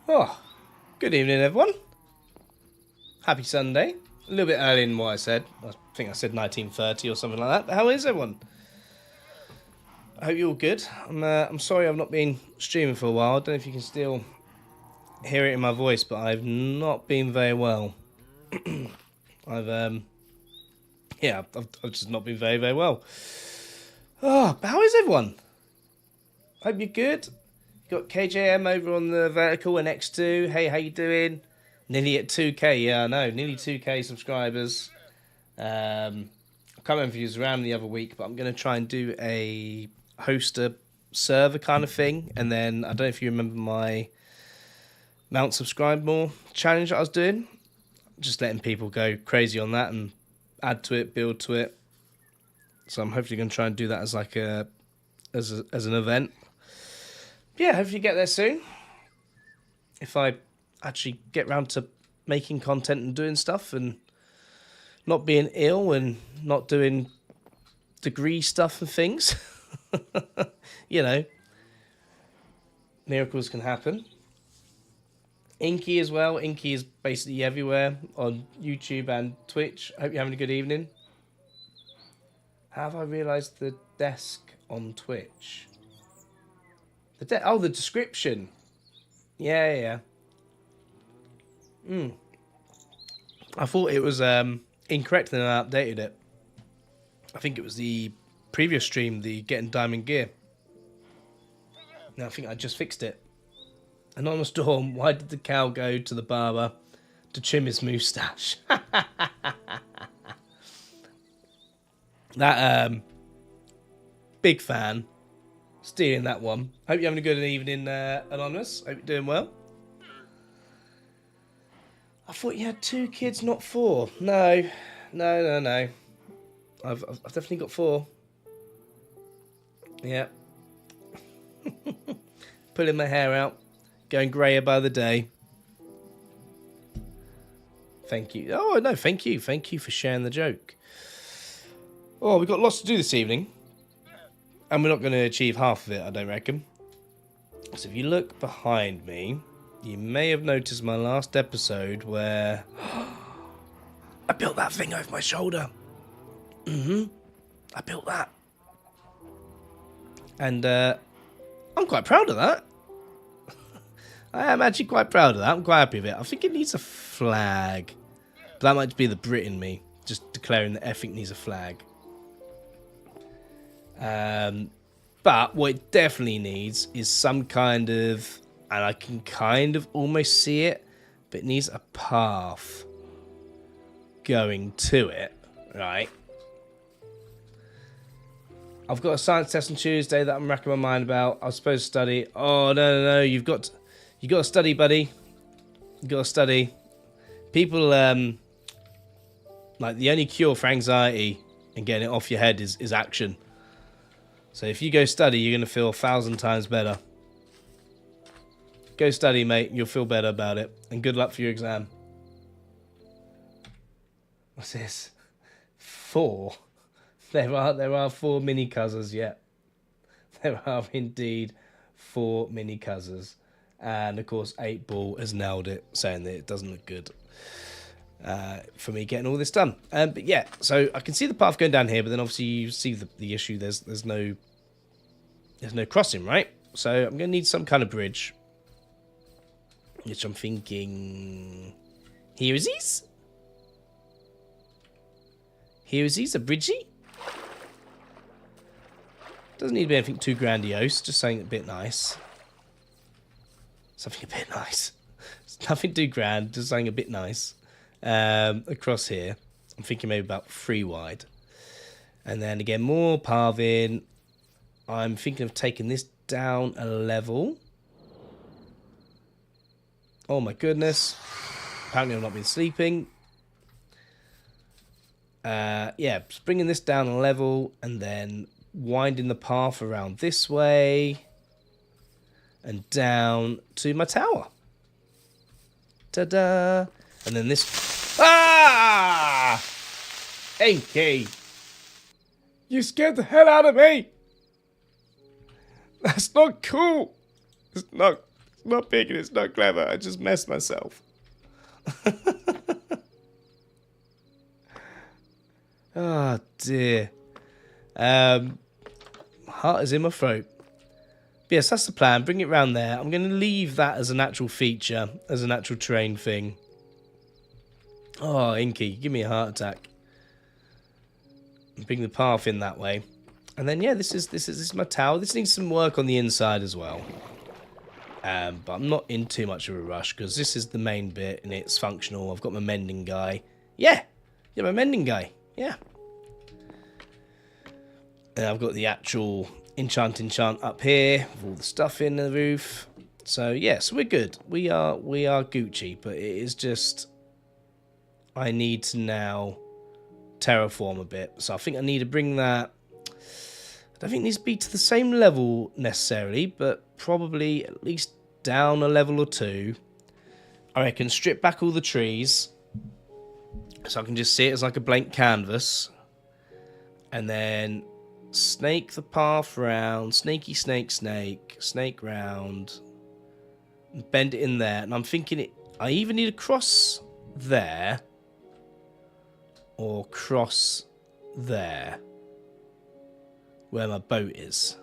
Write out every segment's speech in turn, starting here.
Oh, good evening, everyone. Happy Sunday. A little bit earlier than what I said. I think I said 19:30 or something like that. But how is everyone? I hope you're all good. I'm sorry I've not been streaming for a while. I don't know if you can still hear it in my voice, but I've not been very well. I've I've just not been very well. Oh, but how is everyone? Hope you're good. You got KJM over on the vertical and X2. Hey, how you doing? Nearly at 2K, yeah, I know. Nearly 2K subscribers. I can't remember if he was around the other week, but I'm going to try and do a host a server kind of thing. And then, I don't know if you remember my Mount Subscribe More challenge that I was doing. Just letting people go crazy on that and add to it, build to it. So I'm hopefully going to try and do that as like as an event. Yeah, hopefully get there soon. If I actually get round to making content and doing stuff and not being ill and not doing degree stuff and things. You know, miracles can happen. Inky as well. Inky is basically everywhere on YouTube and Twitch. Hope you're having a good evening. Have I realised the desk on Twitch? The description. Yeah. I thought it was incorrect and I updated it. I think it was the previous stream, the Getting Diamond Gear. No, I think I just fixed it. Anonymous Storm, why did the cow go to the barber to trim his moustache? That big fan. Stealing that one. Hope you're having a good evening, Anonymous. Hope you're doing well. I thought you had 2 kids, not 4. No. I've definitely got 4. Yeah. Pulling my hair out. Going greyer by the day. Thank you. Oh, no, thank you. Thank you for sharing the joke. Oh, we've got lots to do this evening. And we're not going to achieve half of it, I don't reckon. So if you look behind me, you may have noticed my last episode where I built that thing over my shoulder. I built that. And I'm quite proud of that. I am actually quite proud of that. I'm quite happy with it. I think it needs a flag. But that might be the Brit in me, just declaring that everything needs a flag. But what it definitely needs is some kind of, and I can kind of almost see it, but it needs a path going to it, right? I've got a science test on Tuesday that I'm racking my mind about. I was supposed to study. Oh, no. You got to study, buddy. You got to study. People, like, the only cure for anxiety and getting it off your head is action. So if you go study, you're going to feel 1,000 times better. Go study, mate. You'll feel better about it. And good luck for your exam. What's this? 4. There are 4 mini cuzzers, yeah. There are indeed 4 mini cuzzers. And of course, 8ball has nailed it, saying that it doesn't look good for me getting all this done. But yeah, so I can see the path going down here, but then obviously you see the issue. There's no crossing, right? So I'm going to need some kind of bridge. Which I'm thinking, here is these. Here is these, a bridgey. Doesn't need to be anything too grandiose, just something a bit nice. Something a bit nice. It's nothing too grand, just something a bit nice. Across here, I'm thinking maybe about 3 wide. And then again, more pathing. I'm thinking of taking this down a level. Oh my goodness. Apparently I've not been sleeping. yeah, just bringing this down a level and then winding the path around this way and down to my tower. Ta-da! And then this... Ah! Inky! You scared the hell out of me! That's not cool! It's not big and it's not clever. I just messed myself. Oh dear. Heart is in my throat. But yes, that's the plan. Bring it round there. I'm going to leave that as a natural feature, as a natural terrain thing. Oh, Inky, give me a heart attack. Bring the path in that way. And then yeah, this is my tower. This needs some work on the inside as well. But I'm not in too much of a rush because this is the main bit and it's functional. I've got my mending guy. Yeah, my mending guy. Yeah. And I've got the actual enchant up here with all the stuff in the roof. So yes, we're good. We are Gucci, but it is just I need to now terraform a bit. So I think I need to bring that. I don't think it needs to be to the same level necessarily, but probably at least down a level or two. I reckon strip back all the trees so I can just see it as like a blank canvas. And then snake the path round, snake round, and bend it in there. And I'm thinking I either need to cross there or cross there where my boat is.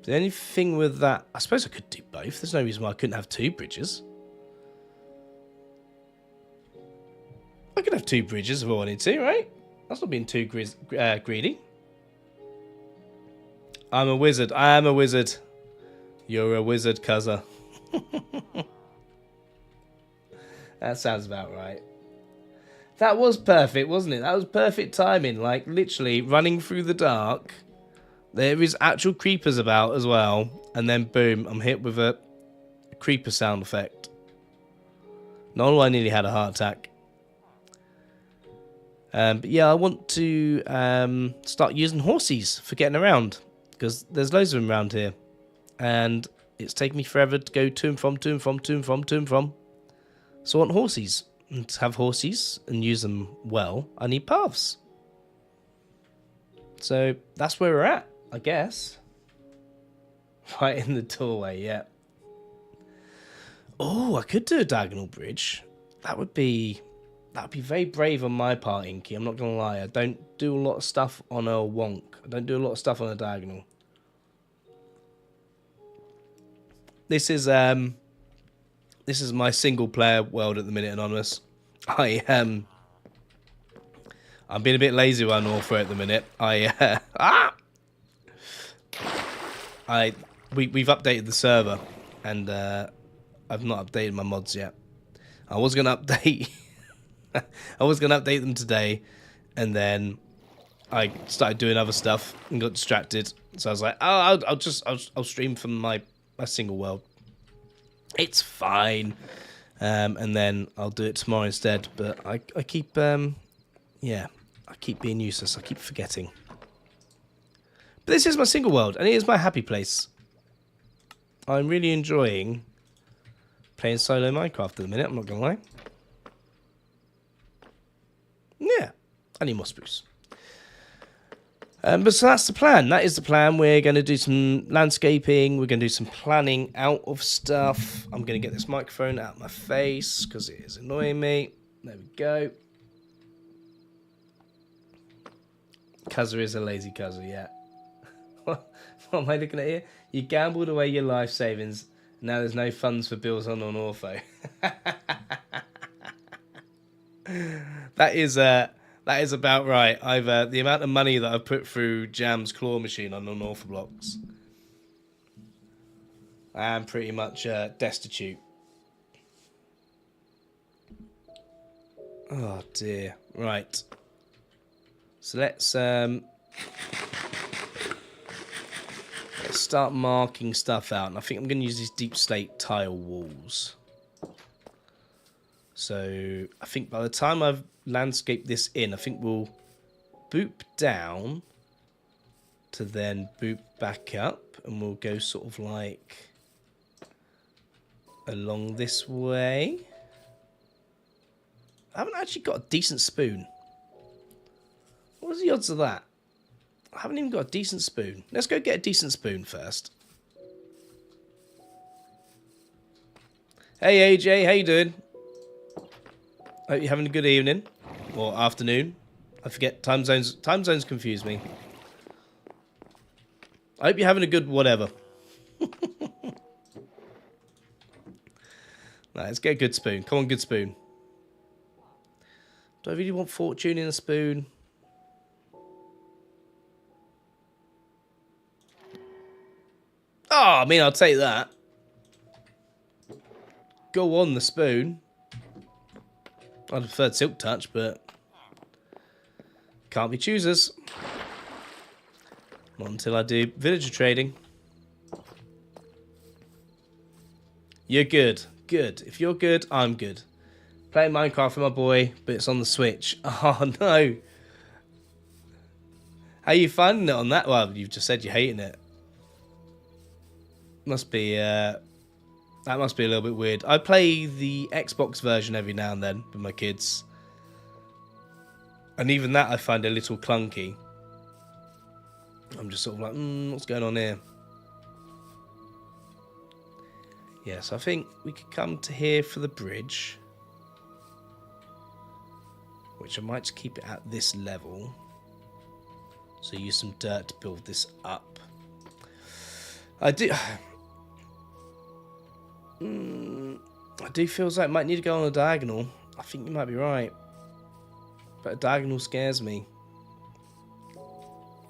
The only thing with that, I suppose I could do both. There's no reason why I couldn't have two bridges. I could have two bridges if I wanted to, right? That's not being too greedy. I'm a wizard. I am a wizard. You're a wizard, cuzzer. That sounds about right. That was perfect, wasn't it? That was perfect timing. Like, literally, running through the dark. There is actual creepers about as well. And then, boom, I'm hit with a creeper sound effect. Not all I nearly had a heart attack. But yeah, I want to start using horses for getting around. Because there's loads of them around here. And it's taken me forever to go to and from. So I want horses. And to have horses and use them well, I need paths. So that's where we're at, I guess. Right in the doorway, yeah. Oh, I could do a diagonal bridge. That would be very brave on my part, Inky. I'm not gonna lie. I don't do a lot of stuff on a wonk. I don't do a lot of stuff on a diagonal. This is my single player world at the minute, Anonymous. I'm being a bit lazy on Orpha at the minute. We've updated the server, and I've not updated my mods yet. I was gonna update them today, and then I started doing other stuff and got distracted. So I was like, oh, I'll stream from my single world. It's fine. And then I'll do it tomorrow instead. But I keep I keep being useless. I keep forgetting. But this is my single world, and it is my happy place. I'm really enjoying playing solo Minecraft at the minute, I'm not gonna lie. Yeah, I need more spruce. But so that's the plan. That is the plan. We're going to do some landscaping. We're going to do some planning out of stuff. I'm going to get this microphone out of my face because it is annoying me. There we go. Cuzzer is a lazy cuzzer, yeah. What am I looking at here? You gambled away your life savings. Now there's no funds for bills on Orpho. That is about right. I've the amount of money that I've put through Jam's claw machine on Orpha blocks. I am pretty much destitute. Oh dear. Right. So let's start marking stuff out, and I think I'm going to use these deep slate tile walls. So I think by the time I've landscape this in. I think we'll boop down to then boop back up, and we'll go sort of like along this way. I haven't actually got a decent spoon. What are the odds of that? I haven't even got a decent spoon. Let's go get a decent spoon first. Hey AJ, how you doing? Hope you're having a good evening or afternoon. I forget time zones. Time zones confuse me. I hope you're having a good whatever. Nah, let's get a good spoon. Come on, good spoon. Do I really want fortune in a spoon? Oh, I mean, I'll take that. Go on, the spoon. I'd prefer silk touch, but can't be choosers. Not until I do villager trading. You're good. Good. If you're good, I'm good. Playing Minecraft with my boy, but it's on the Switch. Oh, no. How you finding it on that? Well, you've just said you're hating it. Must be, that must be a little bit weird. I play the Xbox version every now and then with my kids. And even that I find a little clunky. I'm just sort of like, what's going on here? Yes, I think we could come to here for the bridge. Which I might just keep it at this level. So use some dirt to build this up. I do feel like I might need to go on a diagonal. I think you might be right. But a diagonal scares me.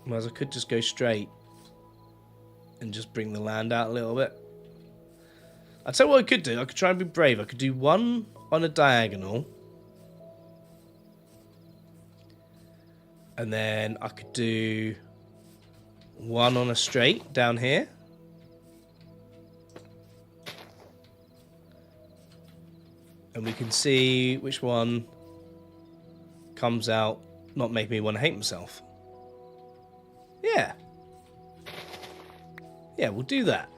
Whereas I could just go straight. And just bring the land out a little bit. I'll tell you what I could do. I could try and be brave. I could do one on a diagonal. And then I could do one on a straight down here. And we can see which one comes out not making me want to hate myself. Yeah. Yeah, we'll do that.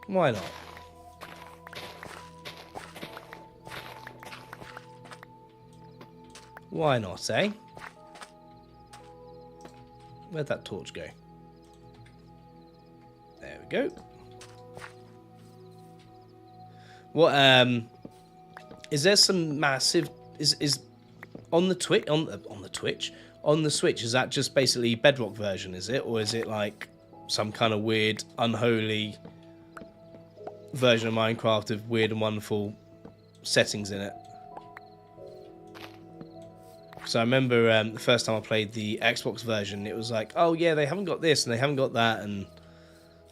Why not? Why not, eh? Where'd that torch go? There we go. What is there some massive is on the Twitch on the Switch, is that just basically Bedrock version, is it? Or is it like some kind of weird unholy version of Minecraft with weird and wonderful settings in it? So I remember the first time I played the Xbox version, it was like, oh yeah, they haven't got this and they haven't got that, and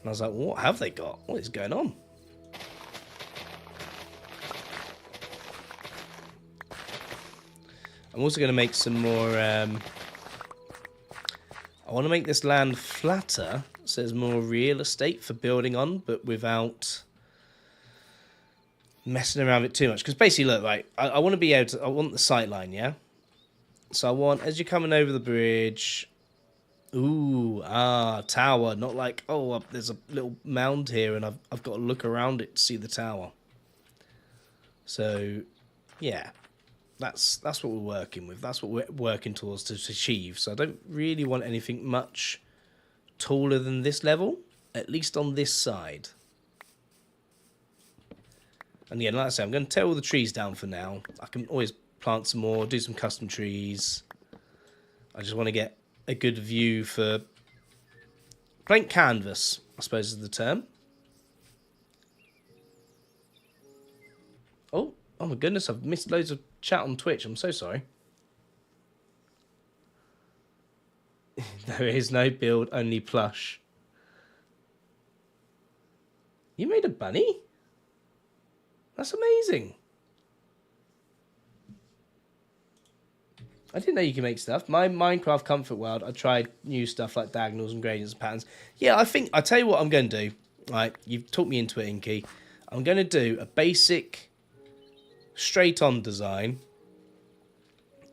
I was like, well, what have they got? What is going on? I'm also going to make some more, I want to make this land flatter, so there's more real estate for building on, but without messing around with it too much. Because basically, look, right, I want to be able to, I want the sight line, yeah? So I want, as you're coming over the bridge, tower, not like, oh, there's a little mound here and I've got to look around it to see the tower. So, yeah. That's what we're working with. That's what we're working towards to achieve. So I don't really want anything much taller than this level, at least on this side. And again, like I say, I'm going to tear all the trees down for now. I can always plant some more, do some custom trees. I just want to get a good view for blank canvas, I suppose is the term. Oh my goodness, I've missed loads of chat on Twitch. I'm so sorry. There is no build, only plush. You made a bunny? That's amazing. I didn't know you can make stuff. My Minecraft Comfort World, I tried new stuff like diagonals and gradients and patterns. Yeah, I'll tell you what I'm going to do. Right, you've talked me into it, Inky. I'm going to do a basic straight on design.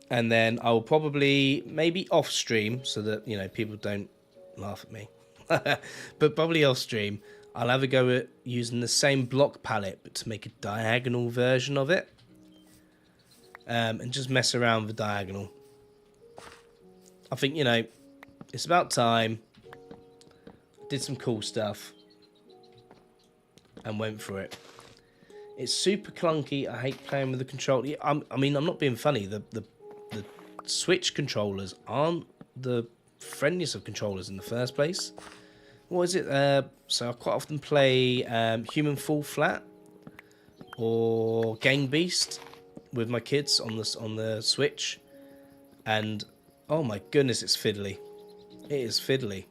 And then I will probably, maybe off stream, so that, you know, people don't laugh at me. But probably off stream, I'll have a go at using the same block palette, but to make a diagonal version of it. And just mess around with the diagonal. I think, you know, it's about time. Did some cool stuff. And went for it. It's super clunky. I hate playing with the controller. I mean, I'm not being funny. The Switch controllers aren't the friendliest of controllers in the first place. What is it? So I quite often play Human Fall Flat or Gang Beast with my kids on the Switch, and oh my goodness, it's fiddly. It is fiddly.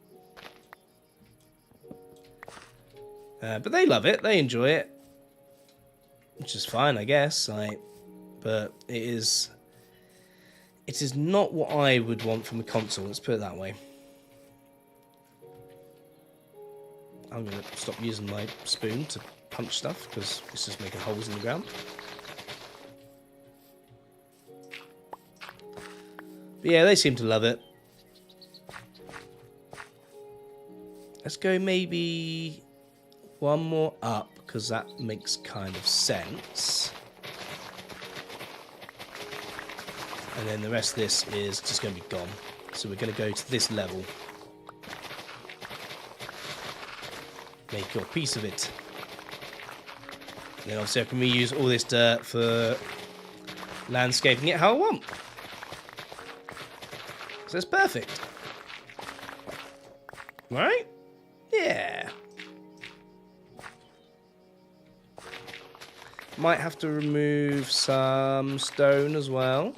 But they love it. They enjoy it, which is fine, I guess. But it is not what I would want from a console. Let's put it that way. I'm going to stop using my spoon to punch stuff because it's just making holes in the ground. But yeah, they seem to love it. Let's go maybe one more up because that makes kind of sense. And then the rest of this is just going to be gone. So we're going to go to this level. Make your piece of it. And then obviously I can reuse all this dirt for landscaping it how I want. So it's perfect. Right? Yeah. Might have to remove some stone as well.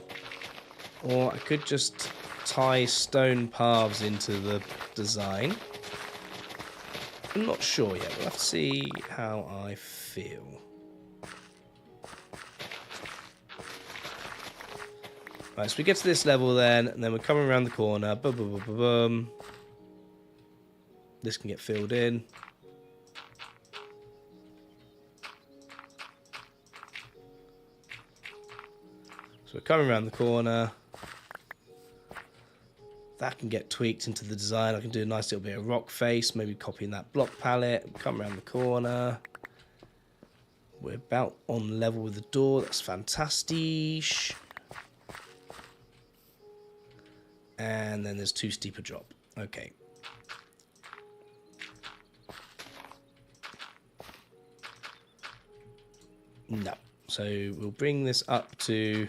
Or I could just tie stone paths into the design. I'm not sure yet. We'll have to see how I feel. Right, so we get to this level then, and then we're coming around the corner. Boom, boom, boom, boom, boom. This can get filled in. So we're coming around the corner. That can get tweaked into the design. I can do a nice little bit of rock face, maybe copying that block palette. Come around the corner. We're about on level with the door. That's fantastic. And then there's too steep a drop. Okay. No. So we'll bring this up to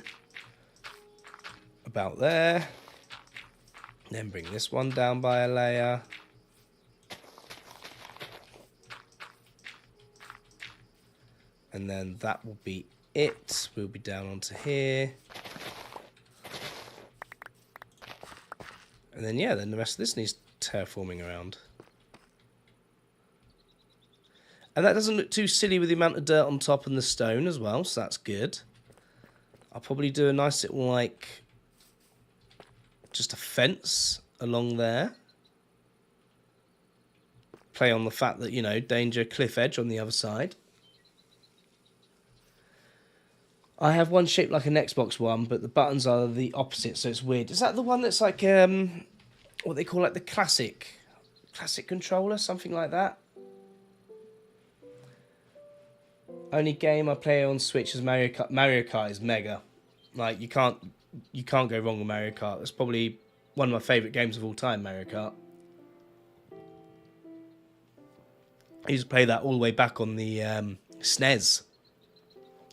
about there. Then bring this one down by a layer. And then that will be it. We'll be down onto here. And then, yeah, then the rest of this needs terraforming around. And that doesn't look too silly with the amount of dirt on top and the stone as well, so that's good. I'll probably do a nice little, like, just a fence along there. Play on the fact that, you know, danger, cliff edge on the other side. I have one shaped like an Xbox One, but the buttons are the opposite, so it's weird. Is that the one that's like, what they call like the classic controller, something like that? Only game I play on Switch is Mario Kart. Mario Kart is mega. Like, you can't go wrong with Mario Kart. It's probably one of my favourite games of all time, Mario Kart. I used to play that all the way back on the SNES.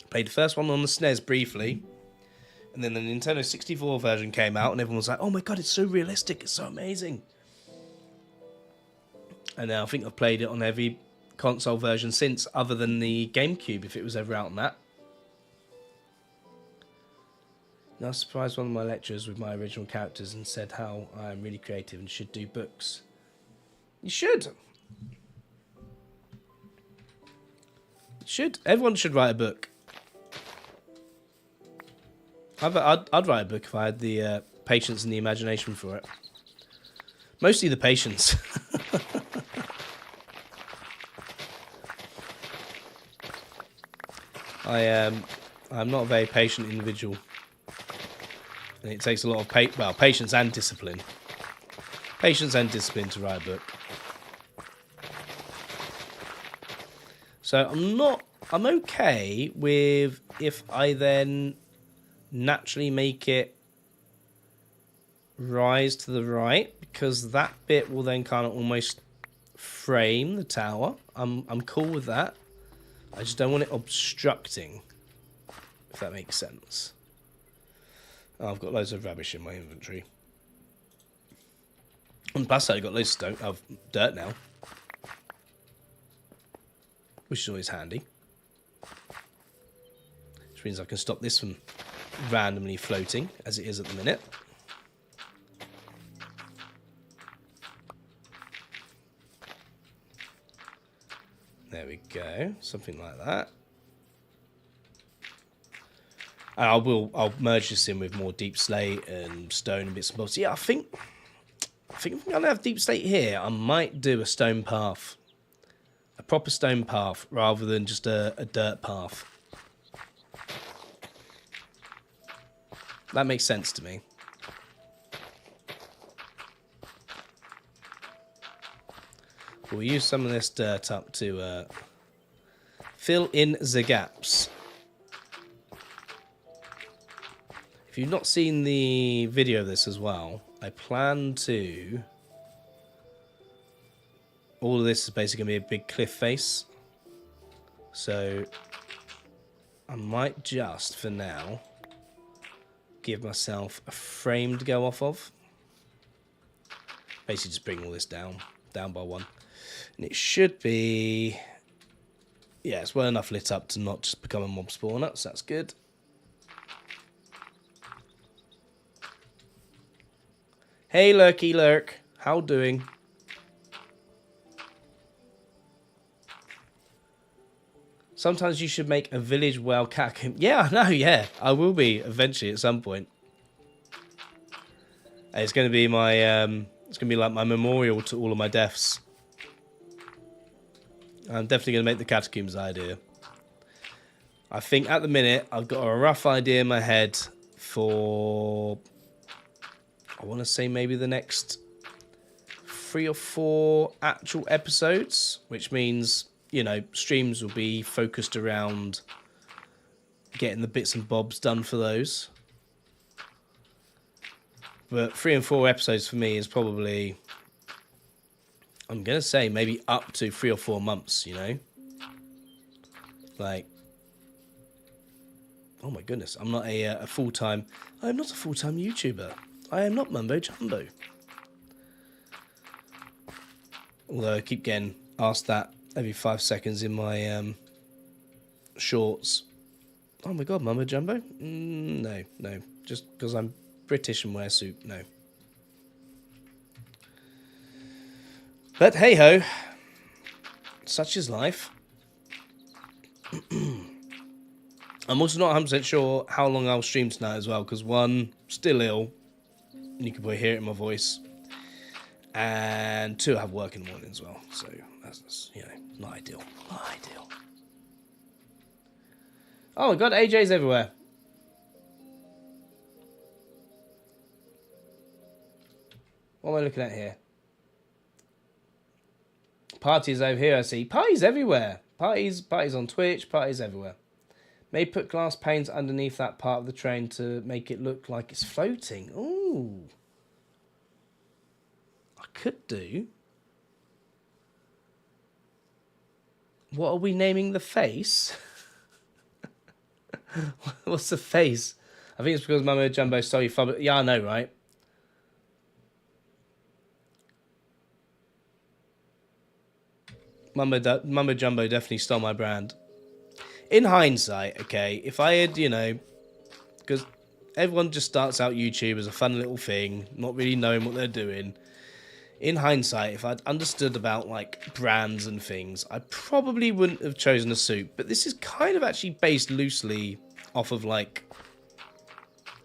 Played the first one on the SNES briefly, and then the Nintendo 64 version came out, and everyone was like, "Oh my god, it's so realistic! It's so amazing!" And now I think I've played it on every console version since, other than the GameCube, if it was ever out on that. Now I surprised one of my lecturers with my original characters and said how I am really creative and should do books. You should. You should. Everyone should write a book. I'd write a book if I had the patience and the imagination for it. Mostly the patience. I'm not a very patient individual. And it takes a lot of patience and discipline. Patience and discipline to write a book. So I'm okay with if I then naturally make it rise to the right, because that bit will then kind of almost frame the tower. I'm cool with that. I just don't want it obstructing, if that makes sense. Oh, I've got loads of rubbish in my inventory. And plus I've got loads of dirt now, which is always handy. Which means I can stop this from randomly floating, as it is at the minute. There we go, something like that. And I'll merge this in with more deep slate and stone and bits and bobs. Yeah, I think if I'm gonna have deep slate here, I might do a stone path, a proper stone path, rather than just a dirt path. That makes sense to me. We'll use some of this dirt up to fill in the gaps. If you've not seen the video of this as well, I plan to... All of this is basically going to be a big cliff face. So I might just, for now, give myself a frame to go off of. Basically just bring all this down by one. And it should be... Yeah, it's well enough lit up to not just become a mob spawner, so that's good. Hey Lurky Lurk, how doing? Sometimes you should make a village well catacomb. Yeah, I know, yeah. I will be eventually at some point. It's going to be my it's going to be like my memorial to all of my deaths. I'm definitely going to make the catacombs idea. I think at the minute I've got a rough idea in my head for, I want to say maybe the next 3 or 4 actual episodes, which means, you know, streams will be focused around getting the bits and bobs done for those. But 3 and 4 episodes for me is probably, I'm going to say maybe up to 3 or 4 months, you know? Like, oh my goodness, I'm not a full-time, I'm not a full-time YouTuber. I am not Mumbo Jumbo. Although I keep getting asked that every 5 seconds in my shorts. Oh my god, Mumbo Jumbo? No. Just because I'm British and wear a suit, no. But hey ho, such is life. I'm also not 100% sure how long I'll stream tonight as well, because 1, still ill, and you can probably hear it in my voice, and 2, I have work in the morning as well, so that's you know, not ideal. Not ideal. Oh my god, AJ's everywhere. What am I looking at here? Parties over here, I see. Parties everywhere. Parties on Twitch, parties everywhere. May put glass panes underneath that part of the train to make it look like it's floating. Ooh. I could do. What are we naming the face? What's the face? I think it's because Mumbo Jumbo stole your phone. Yeah, I know, right? Mumbo Jumbo definitely stole my brand. In hindsight, okay, if I had, you know, because everyone just starts out YouTube as a fun little thing, not really knowing what they're doing. In hindsight, if I'd understood about, like, brands and things, I probably wouldn't have chosen a suit. But this is kind of actually based loosely off of, like,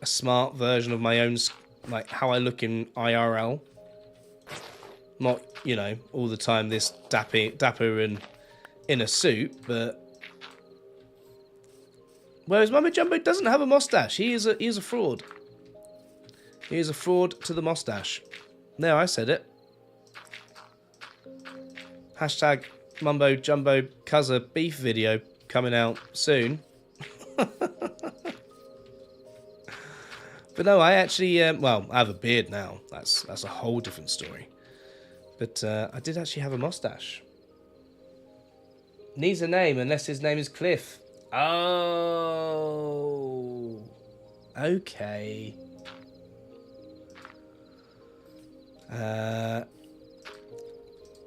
a smart version of my own, like, how I look in IRL. Not, you know, all the time this dapper and in a suit, but Whereas Mumbo Jumbo doesn't have a mustache. He is a fraud. He is a fraud to the mustache. There, I said it. Hashtag Mumbo Jumbo Cuzzer beef video coming out soon. But no, I actually, well, I have a beard now. That's a whole different story. But I did actually have a mustache. Needs a name unless his name is Cliff. Oh. Okay.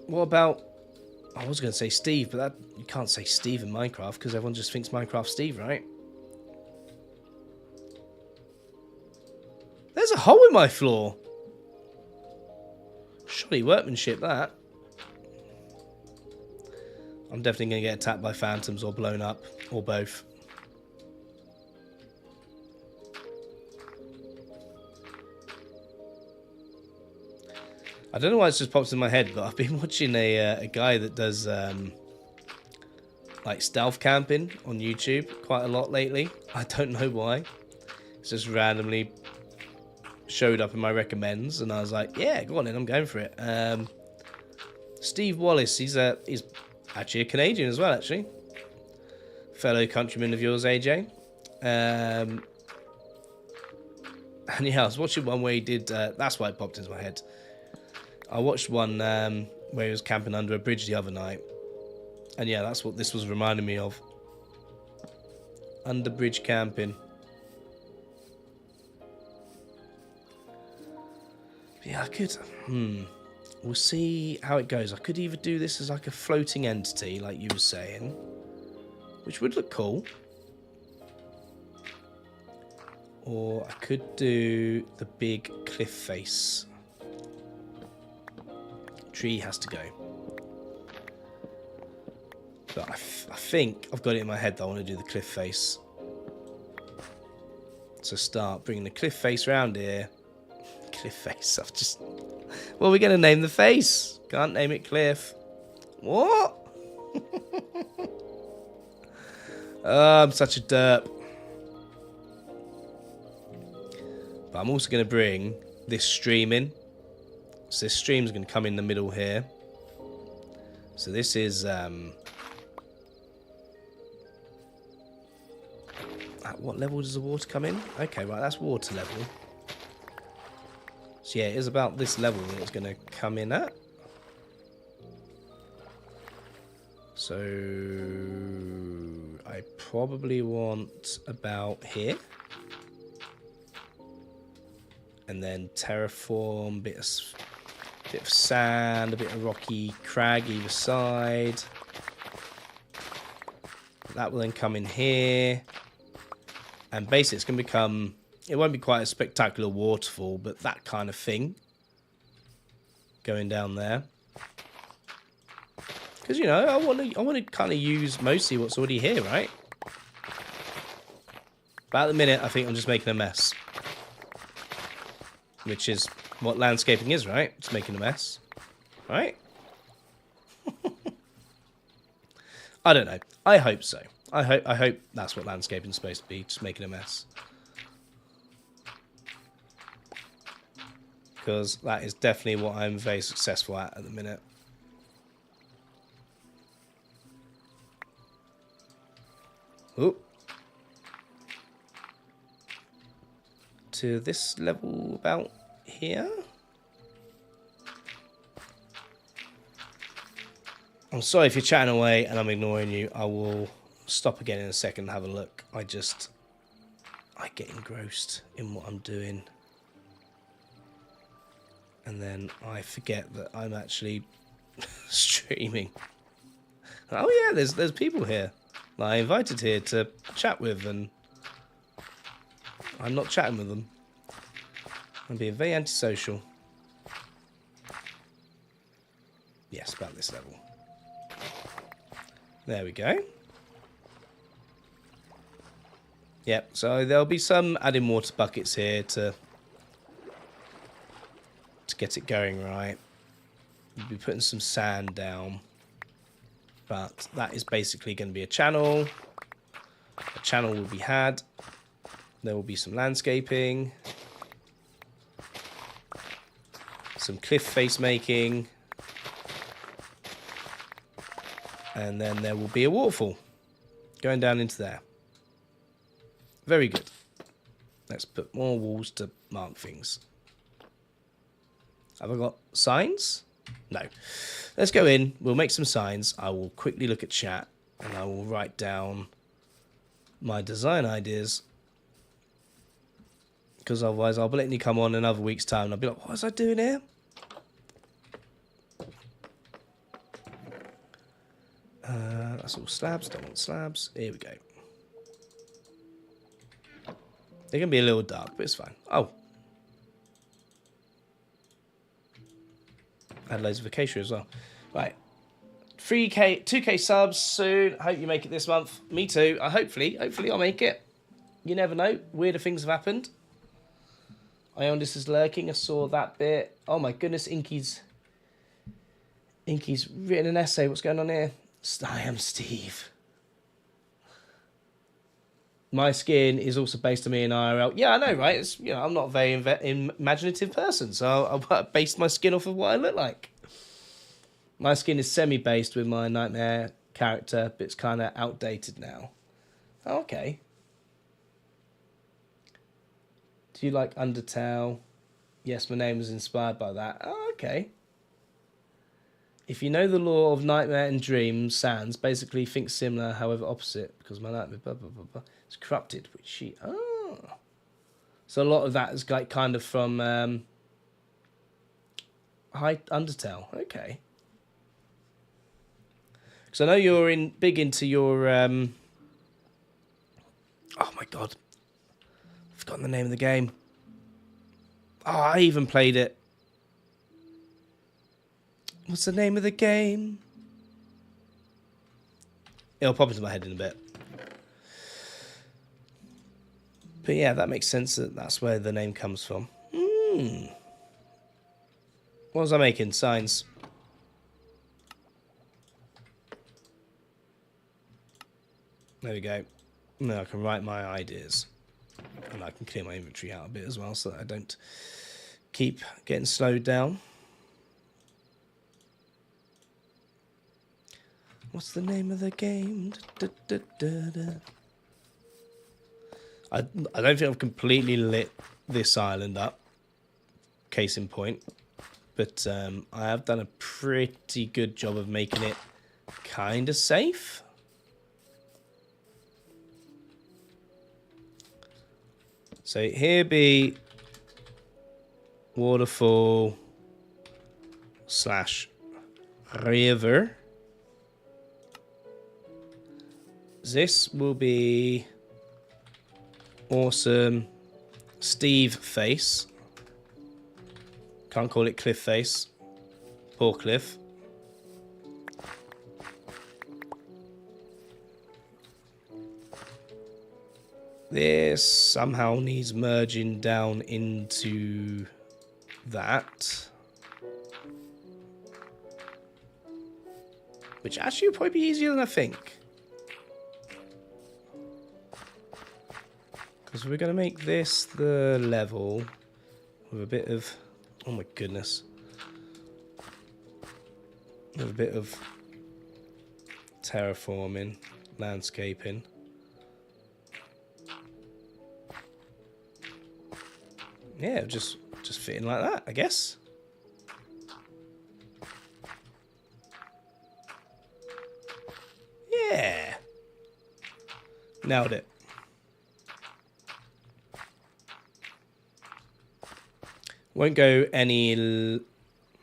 What about... I was going to say Steve, but you can't say Steve in Minecraft because everyone just thinks Minecraft Steve, right? There's a hole in my floor. Shoddy workmanship, that. I'm definitely going to get attacked by phantoms or blown up, or both. I don't know why it's just pops in my head, but I've been watching a guy that does like stealth camping on YouTube quite a lot lately. I don't know why. It's just randomly showed up in my recommends, and I was like, yeah, go on in, I'm going for it. Steve Wallace, he's actually a Canadian as well, actually. Fellow countryman of yours, AJ. And yeah, I was watching one where he did, that's why it popped into my head. I watched one where he was camping under a bridge the other night. And yeah, that's what this was reminding me of. Under bridge camping. Yeah, I could... We'll see how it goes. I could either do this as like a floating entity, like you were saying, which would look cool. Or I could do the big cliff face. Tree has to go. But I think I've got it in my head that I want to do the cliff face. So start bringing the cliff face round here. Cliff face. I've just... Well, we're going to name the face. Can't name it Cliff. What? Oh, I'm such a derp. But I'm also going to bring this stream in. So this stream's going to come in the middle here. So this is... at what level does the water come in? Okay, right, that's water level. So yeah, it is about this level that it's going to come in at. So I probably want about here. And then terraform, bit of sand, a bit of rocky crag either side. That will then come in here. And basically it's going to become... It won't be quite a spectacular waterfall, but that kind of thing. Going down there. Because, you know, I want to kind of use mostly what's already here, right? But at the minute, I think I'm just making a mess. Which is what landscaping is, right? Just making a mess. Right? I don't know. I hope so. I hope that's what landscaping's supposed to be, just making a mess. Because that is definitely what I'm very successful at the minute. Oop. To this level about here. I'm sorry if you're chatting away and I'm ignoring you. I will stop again in a second and have a look. I get engrossed in what I'm doing. And then I forget that I'm actually streaming. Oh yeah, there's people here that I invited here to chat with, and I'm not chatting with them. I'm being very antisocial. Yes, about this level. There we go. Yep, so there'll be some adding water buckets here to get it going right. We'll be putting some sand down. But that is basically going to be a channel. A channel will be had. There will be some landscaping. Some cliff face making. And then there will be a waterfall going down into there. Very good. Let's put more walls to mark things. Have I got signs? No. Let's go in. We'll make some signs. I will quickly look at chat and I will write down my design ideas. Because otherwise I'll blatantly come on another week's time and I'll be like, what was I doing here? That's all slabs. Don't want slabs. Here we go. They're going to be a little dark, but it's fine. Oh. Add loads of acacia as well. Right. 2K subs soon. Hope you make it this month. Me too. Hopefully I'll make it. You never know. Weirder things have happened. Iondis is lurking. I saw that bit. Oh my goodness, Inky's written an essay. What's going on here? I am Steve. My skin is also based on me in IRL. Yeah, I know, right? It's, you know, I'm not a very imaginative person, so I based my skin off of what I look like. My skin is semi-based with my Nightmare character, but it's kind of outdated now. Oh, okay. Do you like Undertale? Yes, my name was inspired by that. Oh, okay. If you know the law of nightmare and dream, Sans basically thinks similar, however opposite, because my nightmare blah, blah, blah, blah, is corrupted, which she... Oh. So a lot of that is like kind of from High Undertale. Okay. Because I know you're big into your... Oh my god. I've forgotten the name of the game. Oh, I even played it. What's the name of the game? It'll pop into my head in a bit. But yeah, that makes sense that that's where the name comes from. What was I making? Signs. There we go. Now I can write my ideas. And I can clear my inventory out a bit as well so that I don't keep getting slowed down. What's the name of the game? I don't think I've completely lit this island up. Case in point. But I have done a pretty good job of making it kind of safe. So here be waterfall / river. This will be awesome Steve face. Can't call it Cliff face. Poor Cliff. This somehow needs merging down into that. Which actually would probably be easier than I think. Because we're going to make this the level with a bit of... Oh my goodness. With a bit of terraforming, landscaping. Yeah, just fitting like that, I guess. Yeah. Nailed it. Won't go any...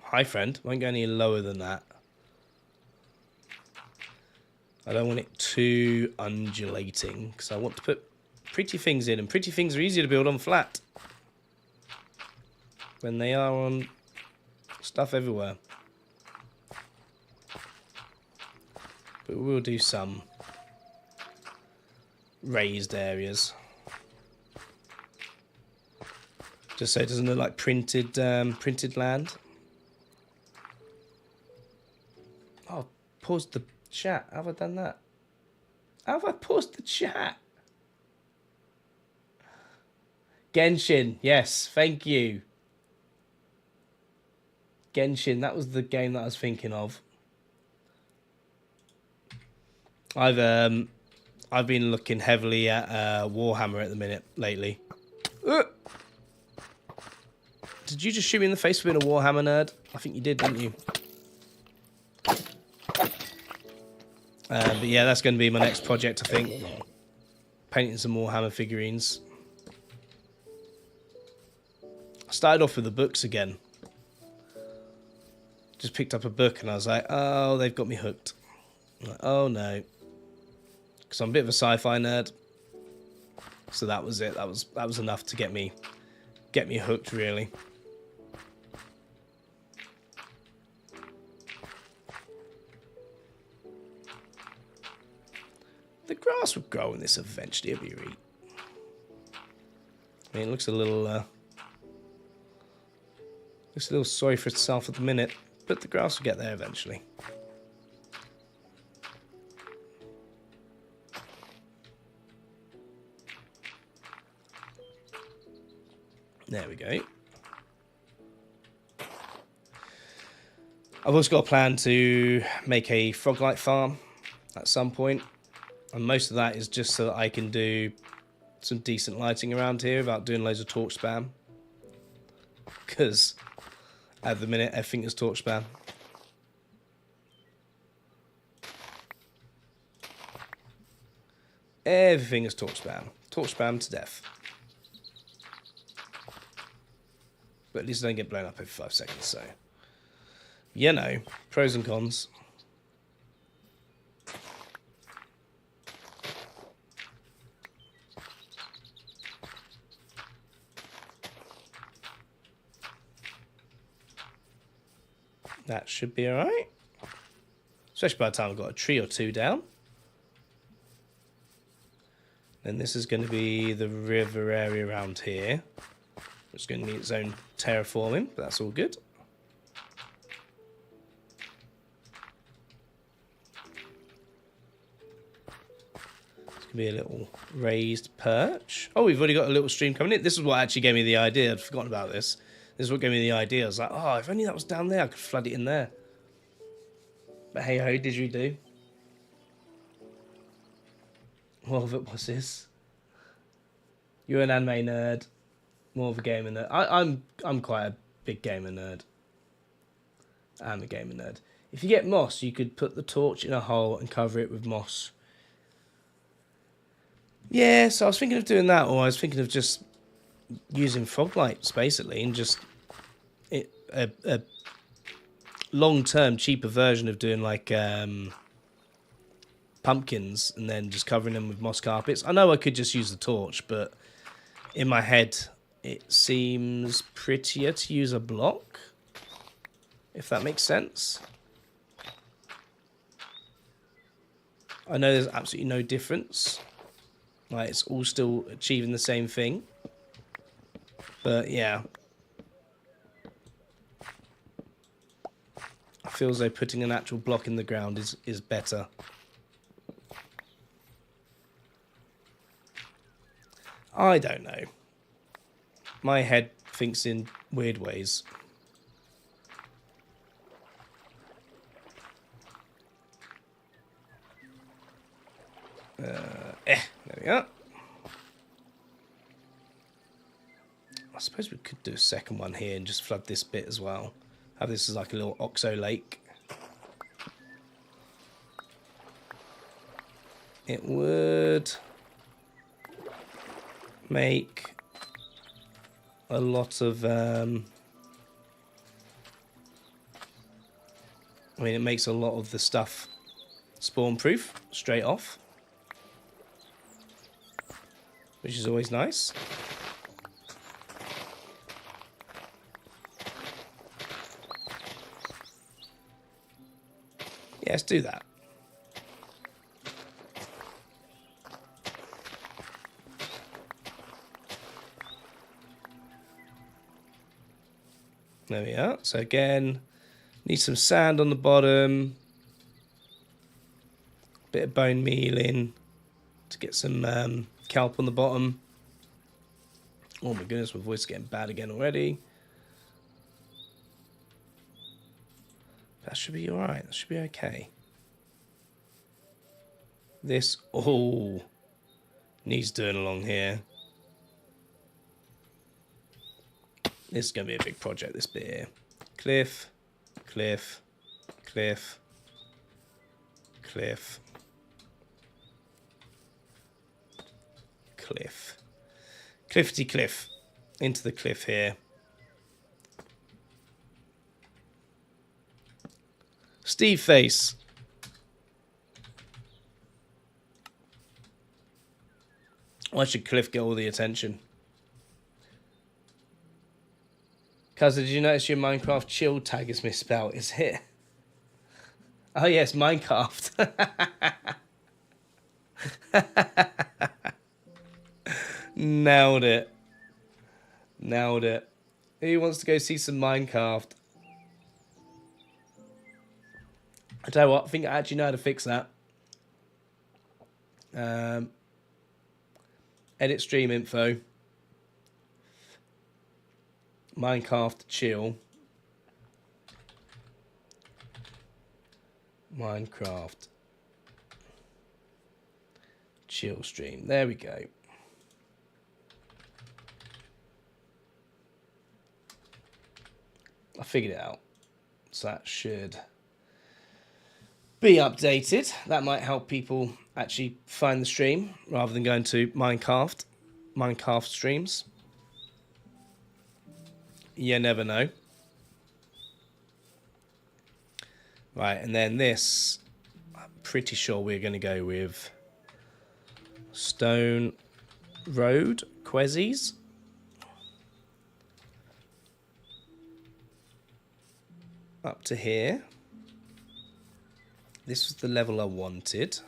Hi, friend. Won't go any lower than that. I don't want it too undulating, because I want to put pretty things in, and pretty things are easier to build on flat when they are on stuff everywhere. But we'll do some raised areas. Just so it doesn't look like printed land. Oh, paused the chat. How have I done that? How have I paused the chat? Genshin, yes, thank you. Genshin, that was the game that I was thinking of. I've been looking heavily at Warhammer at the minute lately. Did you just shoot me in the face for being a Warhammer nerd? I think you did, didn't you? But yeah, that's going to be my next project, I think. Painting some Warhammer figurines. I started off with the books again. Just picked up a book and I was like, oh, they've got me hooked. I'm like, oh no. Because I'm a bit of a sci-fi nerd. So that was it. That was enough to get me hooked, really. The grass would grow in this eventually. It'll be right. I mean, it looks a little sorry for itself at the minute, but the grass will get there eventually. There we go. I've also got a plan to make a froglight farm at some point. And most of that is just so that I can do some decent lighting around here without doing loads of torch spam. Because at the minute, everything is torch spam. Everything is torch spam. Torch spam to death. But at least I don't get blown up every 5 seconds, so... You know, pros and cons. That should be alright. Especially by the time I've got a tree or two down. Then this is going to be the river area around here. It's going to need its own terraforming, but that's all good. It's going to be a little raised perch. Oh, we've already got a little stream coming in. This is what actually gave me the idea. I'd forgotten about this. This is what gave me the idea. I was like, oh, if only that was down there, I could flood it in there. But hey ho, didgeridoo. What of it was this? You're an anime nerd. More of a gamer nerd. I'm quite a big gamer nerd. I'm a gamer nerd. If you get moss, you could put the torch in a hole and cover it with moss. Yeah, so I was thinking of doing that, or I was thinking of just using fog lights basically, and just a long-term cheaper version of doing like pumpkins and then just covering them with moss carpets. I know I could just use the torch, but in my head it seems prettier to use a block, if that makes sense. I know there's absolutely no difference. Like, it's all still achieving the same thing. But yeah. I feel as though putting an actual block in the ground is better. I don't know. My head thinks in weird ways. There we are. I suppose we could do a second one here and just flood this bit as well. Have this as like a little Oxo lake. It would make a lot of I mean, it makes a lot of the stuff spawn proof straight off, which is always nice. Yeah, let's do that. There we are. So again, need some sand on the bottom. Bit of bone meal in to get some kelp on the bottom. Oh my goodness, my voice is getting bad again already. That should be alright. That should be okay. This all needs doing along here. This is going to be a big project, this bit here. Cliff, cliff, cliff, cliff, cliff. Cliffity cliff. Into the cliff here. Steve face. Why should Cliff get all the attention? Cuz, did you notice your Minecraft chill tag is misspelled? Is it? Oh yes, Minecraft. Nailed it. Nailed it. Who wants to go see some Minecraft? I tell you what, I think I actually know how to fix that. Edit stream info. Minecraft chill. Minecraft chill stream. There we go. I figured it out. So that should be updated. That might help people actually find the stream rather than going to Minecraft streams. You never know. Right, and then this, I'm pretty sure we're going to go with Stone Road, Quezzies. Up to here. This was the level I wanted.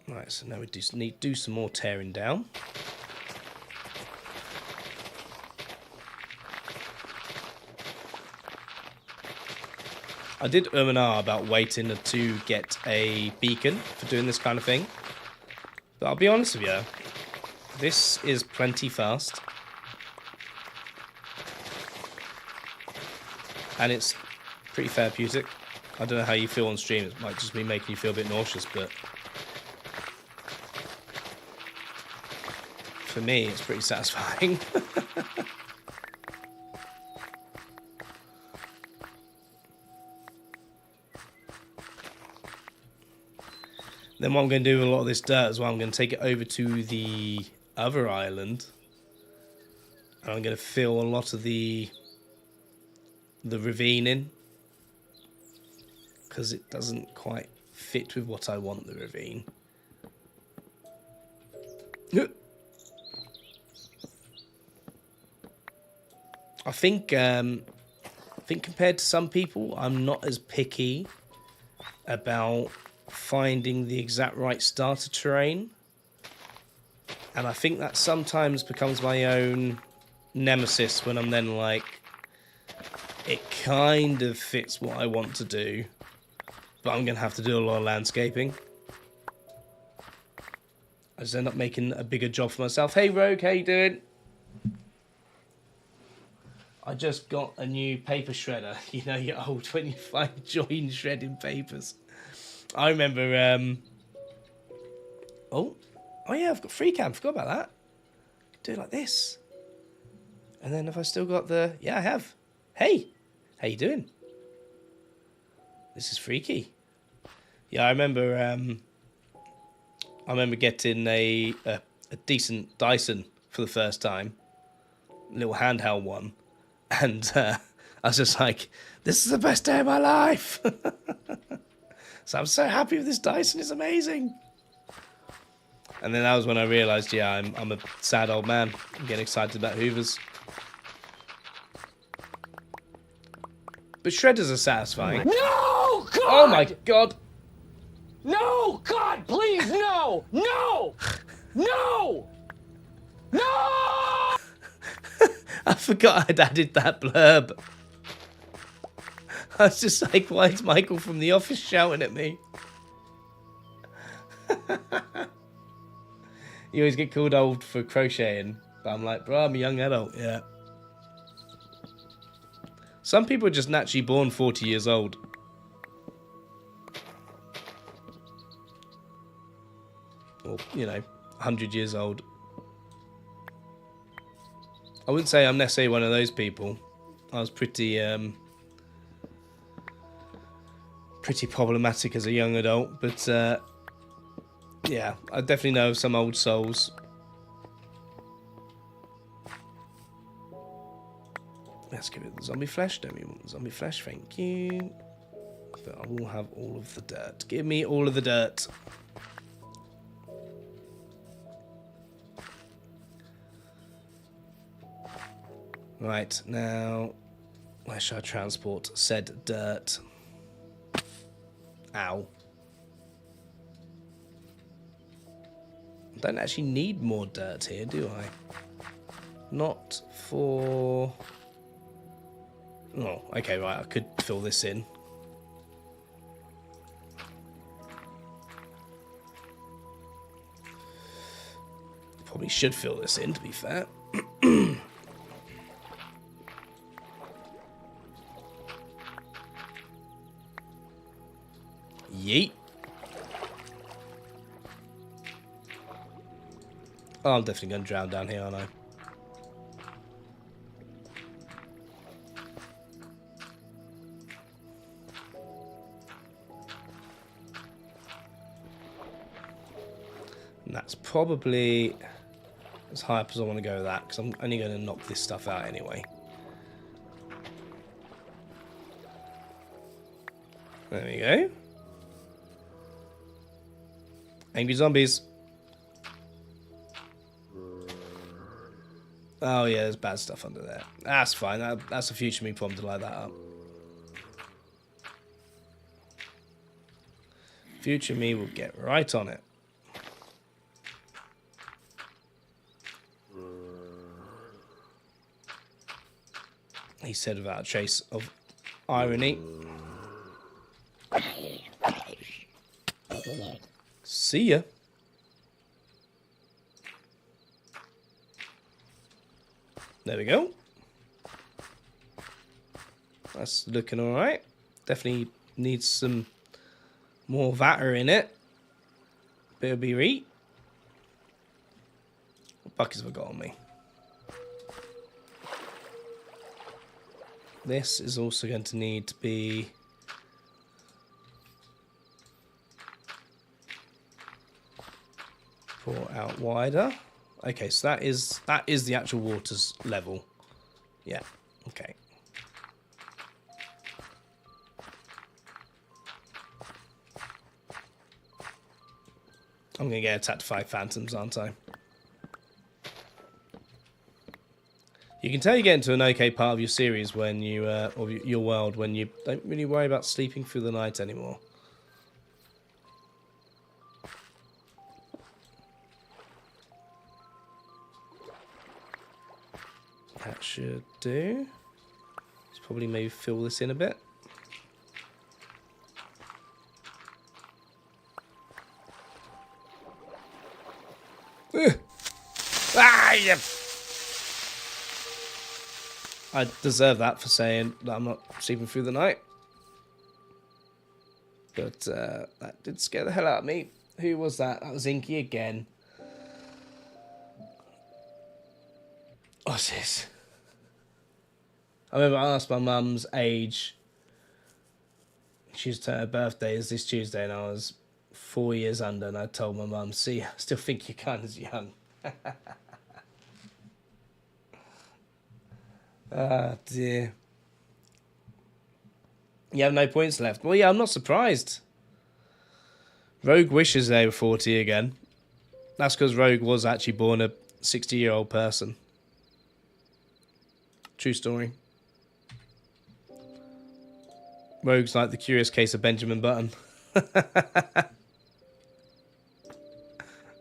Right, so now we need to do some more tearing down. I did and ah about waiting to get a beacon for doing this kind of thing. But I'll be honest with you, this is plenty fast. And it's pretty therapeutic. I don't know how you feel on stream. It might just be making you feel a bit nauseous, but for me, it's pretty satisfying. Then what I'm going to do with a lot of this dirt as well, I'm going to take it over to the other island. And I'm going to fill a lot of the ravine in. Because it doesn't quite fit with what I want, the ravine. I think compared to some people, I'm not as picky about finding the exact right starter terrain. And I think that sometimes becomes my own nemesis when I'm then like, it kind of fits what I want to do, but I'm going to have to do a lot of landscaping. I just end up making a bigger job for myself. Hey Rogue, how you doing? I just got a new paper shredder. You know, you're old when you find join shredding papers. I remember, oh yeah, I've got free cam. Forgot about that. Do it like this. And then have I still got the, yeah, I have. Hey, how you doing? This is freaky. Yeah, I remember getting a decent Dyson for the first time. Little handheld one. And I was just like, this is the best day of my life. So I'm so happy with this Dyson. It's amazing. And then that was when I realised, yeah, I'm a sad old man. I'm getting excited about Hoovers. But shredders are satisfying. No, God! Oh my God! No, God, please, no! No! No! No! I forgot I'd added that blurb. I was just like, why is Michael from The Office shouting at me? You always get called old for crocheting. But I'm like, bro, I'm a young adult. Yeah. Some people are just naturally born 40 years old. Or, 100 years old. I wouldn't say I'm necessarily one of those people. I was pretty problematic as a young adult, but yeah, I definitely know some old souls. Let's give it the zombie flesh. Don't we want the zombie flesh? Thank you. But I will have all of the dirt. Give me all of the dirt. Right, now, where shall I transport said dirt? Ow. I don't actually need more dirt here, do I? Not for... Oh, okay, right, I could fill this in. Probably should fill this in, to be fair. Yeet. Oh, I'm definitely going to drown down here, aren't I? And that's probably as high up as I want to go with that, because I'm only going to knock this stuff out anyway. There we go. Angry zombies. Oh yeah, there's bad stuff under there. That's fine. That's a future me problem to light that up. Future me will get right on it. He said without a trace of irony. See ya. There we go. That's looking alright. Definitely needs some more vatter in it. Bit of beery. What buckets have I got on me? This is also going to need to be... pour out wider. Okay, so that is the actual water's level. Yeah, okay. I'm gonna get attacked by phantoms, aren't I? You can tell you get into an okay part of your series when you, or your world, when you don't really worry about sleeping through the night anymore. That should do. Let's probably maybe fill this in a bit. Ah, yeah. I deserve that for saying that I'm not sleeping through the night. But that did scare the hell out of me. Who was that? That was Inky again. What's this? I remember I asked my mum's age. Her birthday is this Tuesday, and I was 4 years under, and I told my mum, see, I still think you're kind of young. Ah, dear. You have no points left. Well, yeah, I'm not surprised. Rogue wishes they were 40 again. That's because Rogue was actually born a 60-year-old person. True story. Rogue's like the curious case of Benjamin Button.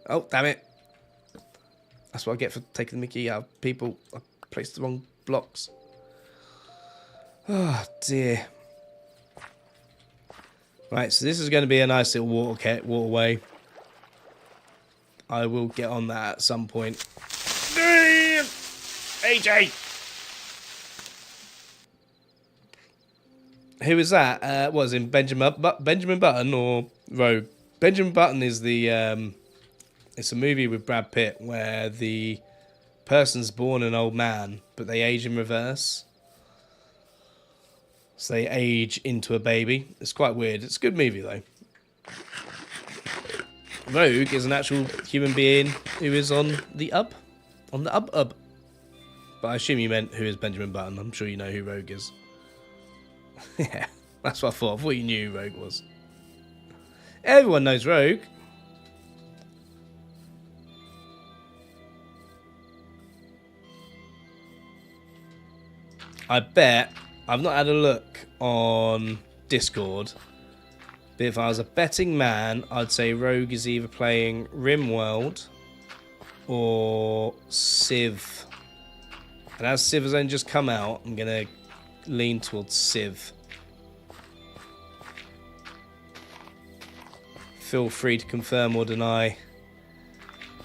Oh, damn it. That's what I get for taking the mickey out of people. I placed the wrong blocks. Oh, dear. Right, so this is going to be a nice little waterway. I will get on that at some point. AJ! Who is that? What was in Benjamin Button or Rogue? Benjamin Button is the it's a movie with Brad Pitt where the person's born an old man, but they age in reverse. So they age into a baby. It's quite weird. It's a good movie though. Rogue is an actual human being who is on the up. On the up. But I assume you meant who is Benjamin Button. I'm sure you know who Rogue is. Yeah, that's what I thought. I thought you knew who Rogue was. Everyone knows Rogue. I bet I've not had a look on Discord, but if I was a betting man, I'd say Rogue is either playing RimWorld or Civ. And as Civ has only just come out, I'm going to lean towards Civ. Feel free to confirm or deny,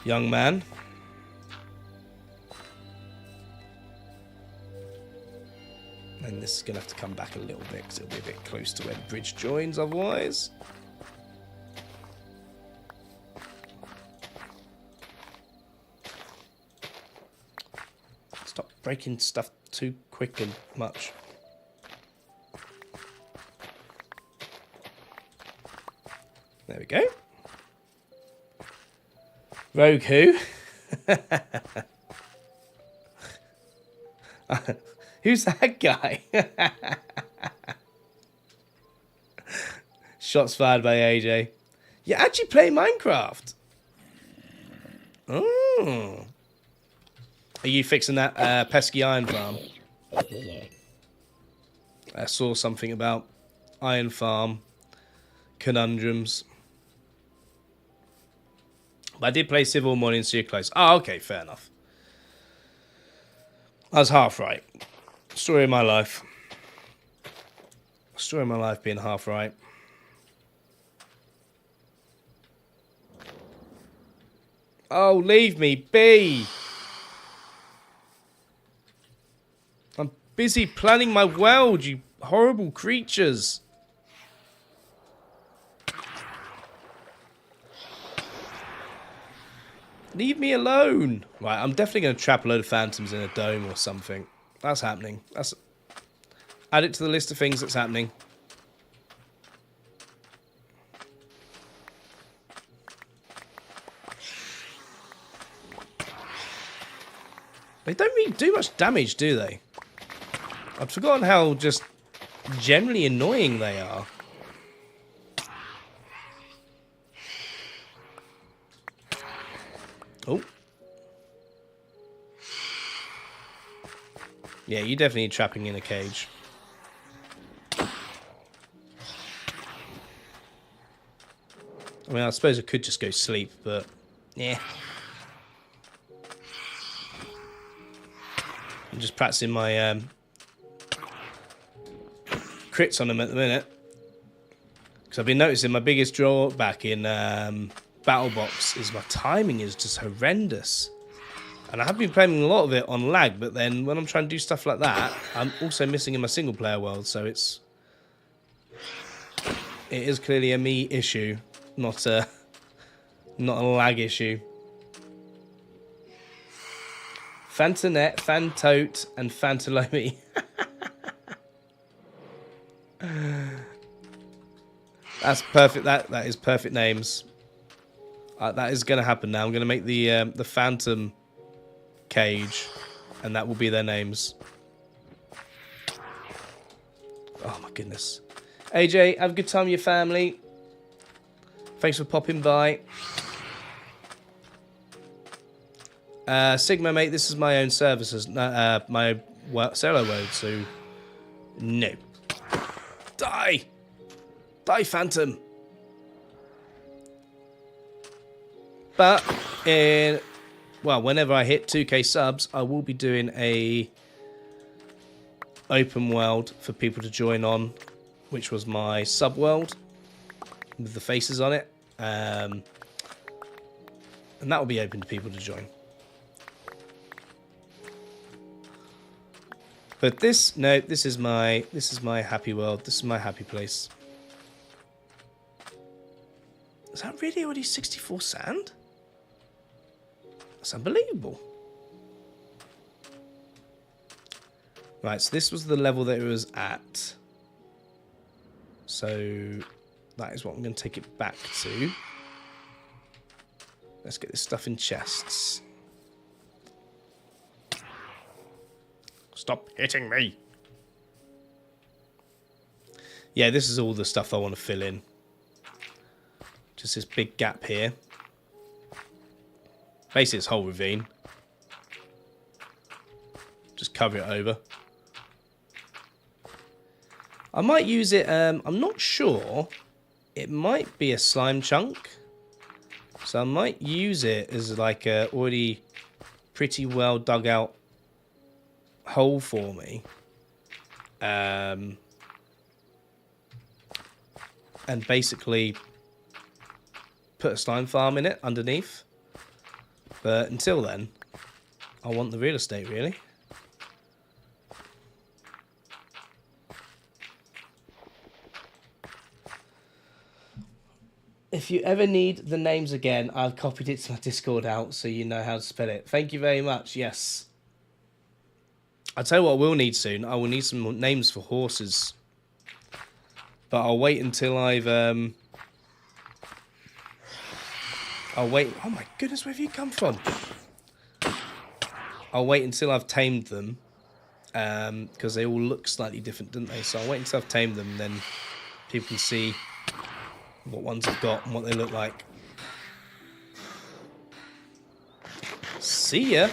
young man. And this is going to have to come back a little bit because it'll be a bit close to where the bridge joins otherwise. Stop breaking stuff too quick and much. There we go. Rogue who? Who's that guy? Shots fired by AJ. You actually play Minecraft? Oh. Are you fixing that pesky iron farm? I saw something about iron farm conundrums. But I did play Civil Morning, so you're close. Oh, okay, fair enough. I was half right. Story of my life. Story of my life being half right. Oh, leave me be. I'm busy planning my world, you horrible creatures. Leave me alone. Right, I'm definitely going to trap a load of phantoms in a dome or something. That's happening. That's add it to the list of things that's happening. They don't really do much damage, do they? I've forgotten how just generally annoying they are. Oh. Yeah, you definitely need trapping in a cage. I mean, I suppose I could just go sleep, but yeah. I'm just practicing my crits on them at the minute. Because I've been noticing my biggest drawback in Battle Box is my timing is just horrendous. And I have been playing a lot of it on lag, but then when I'm trying to do stuff like that, I'm also missing in my single player world, so it is clearly a me issue, not a lag issue. Fantonet, Fantote, and Fantalomi. That's perfect. That is perfect names. That is going to happen now. I'm going to make the Phantom cage, and that will be their names. Oh my goodness. AJ, have a good time with your family. Thanks for popping by. Sigma, mate, this is my own services, my solo mode, so no. Die! Die, Phantom! But whenever I hit 2k subs, I will be doing a open world for people to join on, which was my sub world with the faces on it. And that will be open to people to join. But this, no, this is my happy world. This is my happy place. Is that really already 64 sand? That's unbelievable. Right, so this was the level that it was at. So that is what I'm going to take it back to. Let's get this stuff in chests. Stop hitting me. Yeah, this is all the stuff I want to fill in. Just this big gap here. Basically, this whole ravine. Just cover it over. I might use it, I'm not sure. It might be a slime chunk. So I might use it as like a already pretty well dug out hole for me. And basically put a slime farm in it underneath. But until then, I want the real estate, really. If you ever need the names again, I've copied it to my Discord out so you know how to spell it. Thank you very much. Yes. I'll tell you what I will need soon. I will need some more names for horses. But I'll wait until I've... I'll wait... Oh my goodness, where have you come from? I'll wait until I've tamed them. Because they all look slightly different, don't they? So I'll wait until I've tamed them, and then people can see what ones I've got and what they look like. See ya.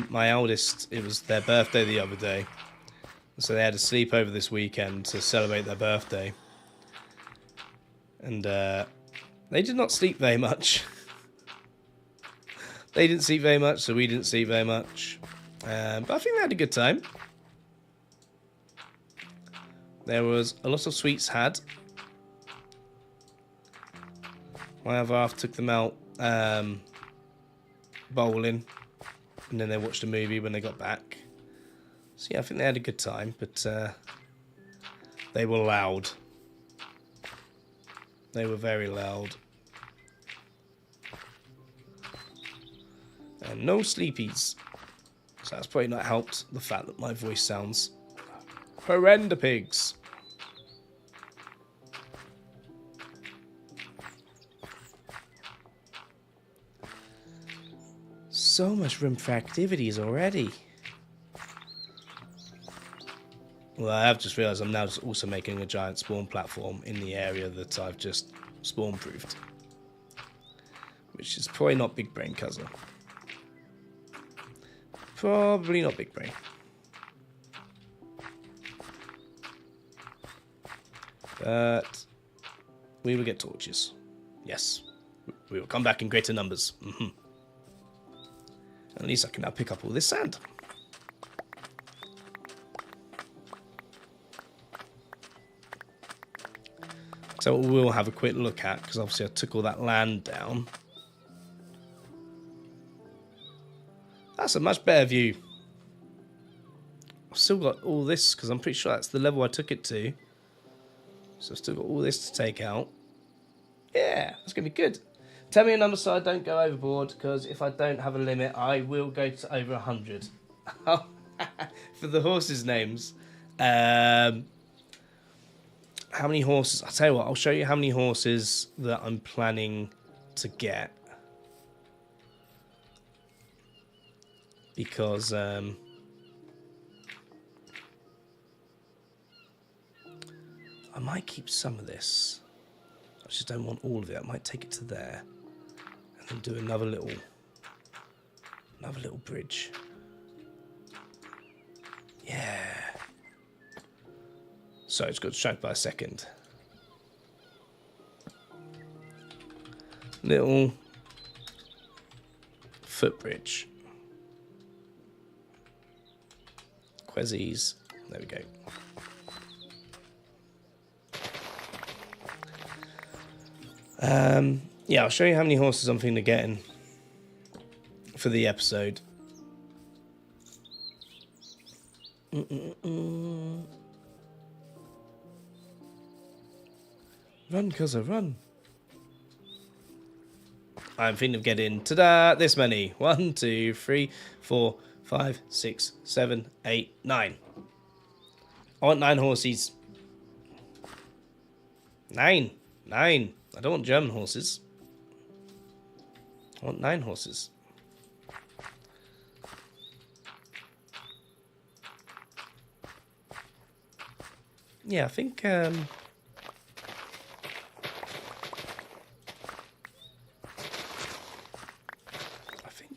My eldest, it was their birthday the other day, so they had a sleepover this weekend to celebrate their birthday. And they did not sleep very much. They didn't sleep very much, so we didn't sleep very much. But I think they had a good time. There was a lot of sweets had. My other half took them out bowling. And then they watched a movie when they got back. So yeah, I think they had a good time, but they were loud. They were very loud. And no sleepies. So that's probably not helped the fact that my voice sounds horrendous pigs. So much room for activities already. Well, I have just realised I'm now just also making a giant spawn platform in the area that I've just spawn proofed. Which is probably not big brain, cousin. Probably not big brain. But we will get torches. Yes. We will come back in greater numbers. At least I can now pick up all this sand. So we'll have a quick look at, because obviously I took all that land down. That's a much better view. I've still got all this, because I'm pretty sure that's the level I took it to. So I've still got all this to take out. Yeah, that's going to be good. Tell me a number so I don't go overboard, because if I don't have a limit, I will go to over 100. For the horses' names. How many horses? I'll tell you what, I'll show you how many horses that I'm planning to get. Because, I might keep some of this. I just don't want all of it. I might take it to there. And then do another little bridge. Yeah. So it's got distracted by a second. Little footbridge. Quezzies. There we go. Yeah, I'll show you how many horses I'm thinking of getting for the episode. Run, cuzzo, run. I'm thinking of getting, ta-da, this many. 1, 2, 3, 4, 5, 6, 7, 8, 9. I want 9 horses. 9. 9. I don't want German horses. I want 9 horses. Yeah, I think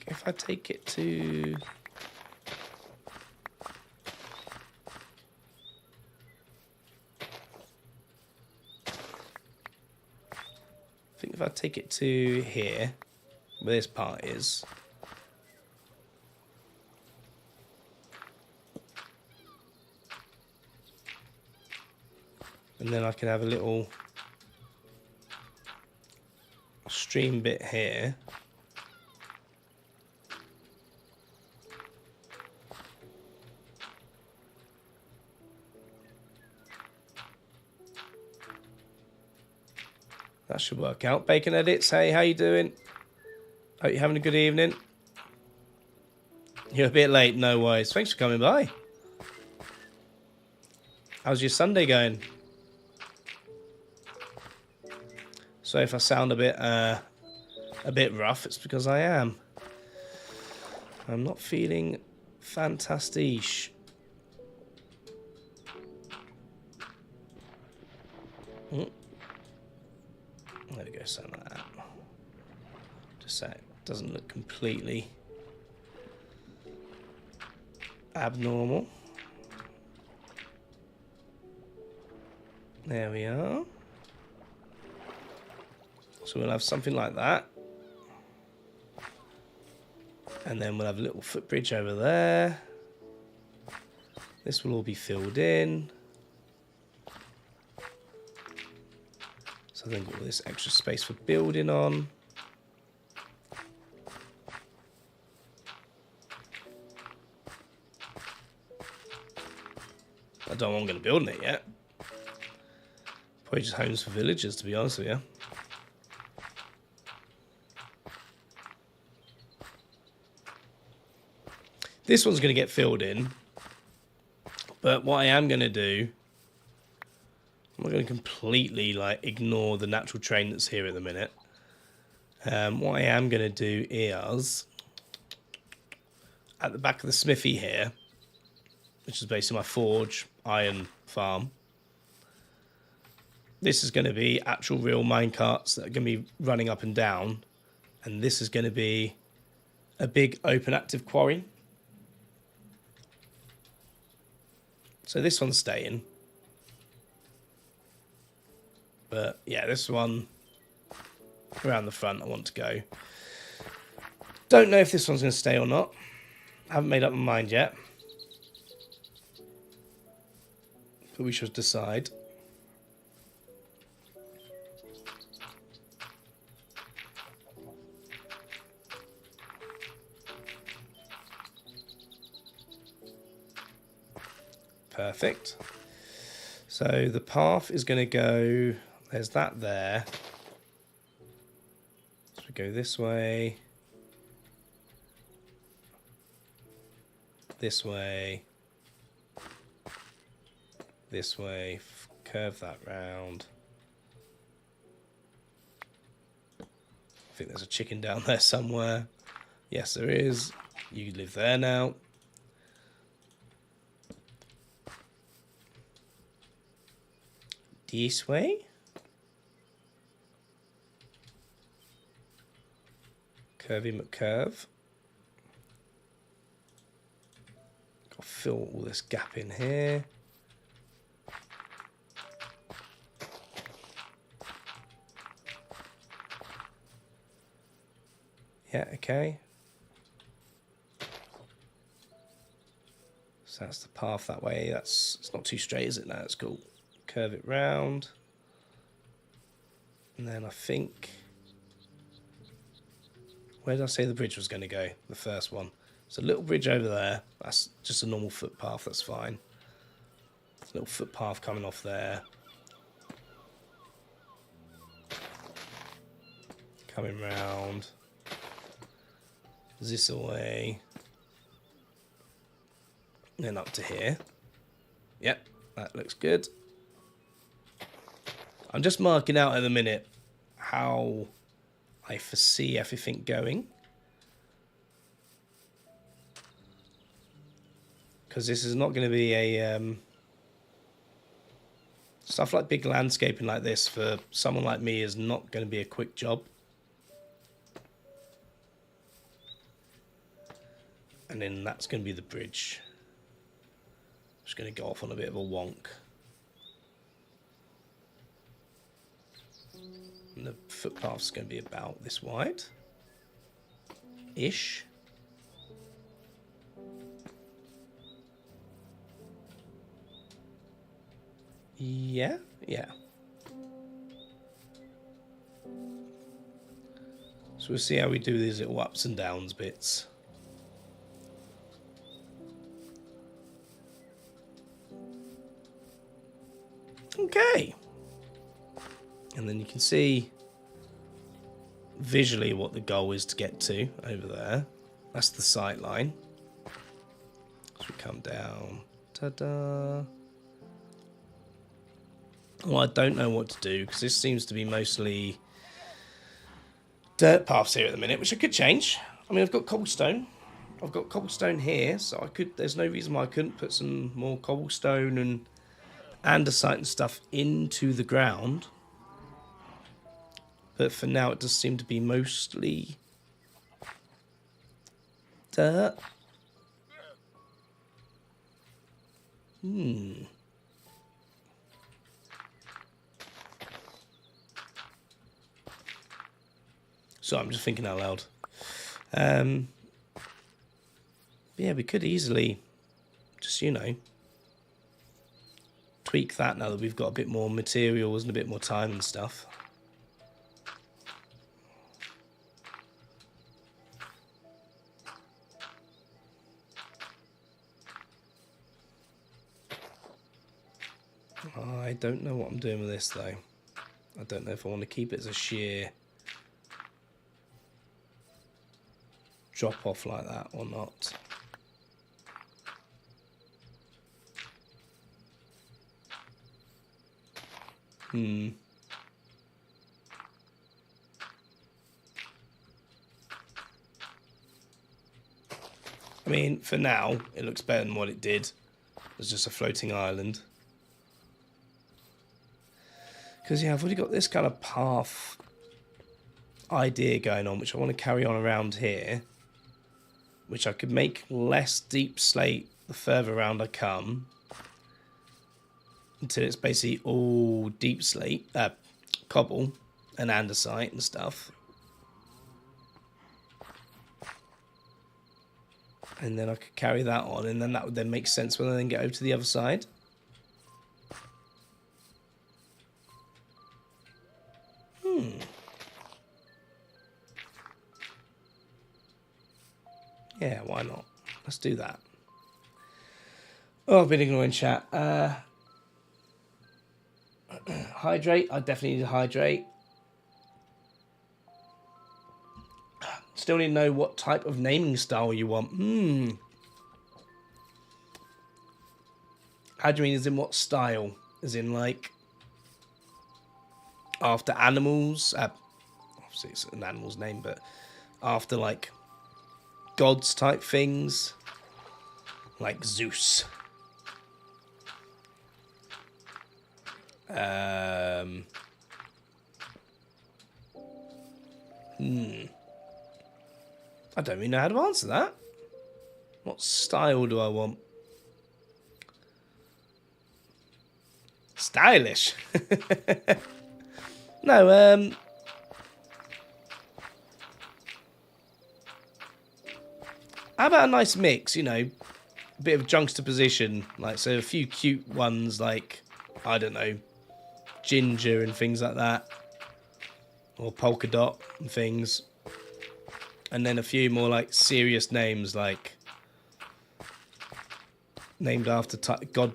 if I take it to... I think if I take it to here, where this part is... And then I can have a little stream bit here. That should work out. Bacon Edits, hey, how you doing? Hope you're having a good evening. You're a bit late, no worries. Thanks for coming by. How's your Sunday going? So if I sound a bit rough, it's because I am. I'm not feeling fantastic. There we go, something like that. Just so it doesn't look completely abnormal. There we are. So we'll have something like that. And then we'll have a little footbridge over there. This will all be filled in. So then got all this extra space for building on. I don't know what I'm going to build in it yet. Probably just homes for villagers, to be honest with you. This one's going to get filled in, but what I am going to do, I'm not going to completely ignore the natural terrain that's here at the minute. What I am going to do is, at the back of the smithy here, which is basically my forge iron farm, this is going to be actual real minecarts that are going to be running up and down, and this is going to be a big open active quarry. So this one's staying. But yeah, this one around the front I want to go. Don't know if this one's going to stay or not. I haven't made up my mind yet. But we should decide. Perfect. So the path is going to go, there's that there. So we go this way, this way, curve that round. I think there's a chicken down there somewhere. Yes, there is. You live there now. This way. Curvy McCurve. Got to fill all this gap in here. Yeah, okay. So that's the path that way. It's not too straight, is it? No, it's cool. Curve it round. And then I think... Where did I say the bridge was going to go? The first one. It's a little bridge over there. That's just a normal footpath. That's fine. There's a little footpath coming off there. Coming round. This away. And then up to here. Yep, that looks good. I'm just marking out at the minute how I foresee everything going. Because this is not going to be a... stuff like big landscaping like this for someone like me is not going to be a quick job. And then that's going to be the bridge. Just going to go off on a bit of a wonk. And the footpath's going to be about this wide. Ish. Yeah, yeah. So we'll see how we do these little ups and downs bits. Okay. And then you can see visually what the goal is to get to over there. That's the sight line. So we come down. Ta-da. Well, I don't know what to do because this seems to be mostly dirt paths here at the minute, which I could change. I mean, I've got cobblestone. I've got cobblestone here, so I could. There's no reason why I couldn't put some more cobblestone and andesite and stuff into the ground. But for now, it does seem to be mostly dirt. So I'm just thinking out loud. Yeah, we could easily just, you know, tweak that now that we've got a bit more materials and a bit more time and stuff. I don't know what I'm doing with this though. I don't know if I want to keep it as a sheer drop off like that or not. I mean, for now, it looks better than what it did. It's just a floating island. Because, yeah, I've already got this kind of path idea going on, which I want to carry on around here. Which I could make less deep slate the further around I come. Until it's basically all deep slate, cobble and andesite and stuff. And then I could carry that on, and then that would then make sense when I then get over to the other side. Yeah, why not? Let's do that. Oh, I've been ignoring chat. Hydrate. I definitely need to hydrate. Still need to know what type of naming style you want. How do you mean as in what style? As in like after animals? Obviously it's an animal's name, but after like gods type things? Like Zeus. I don't really know how to answer that. What style do I want? Stylish. No, how about a nice mix, you know? bit of juxtaposition. Like, so a few cute ones like, I don't know, Ginger and things like that. Or Polka Dot and things. And then a few more like serious names, like named after God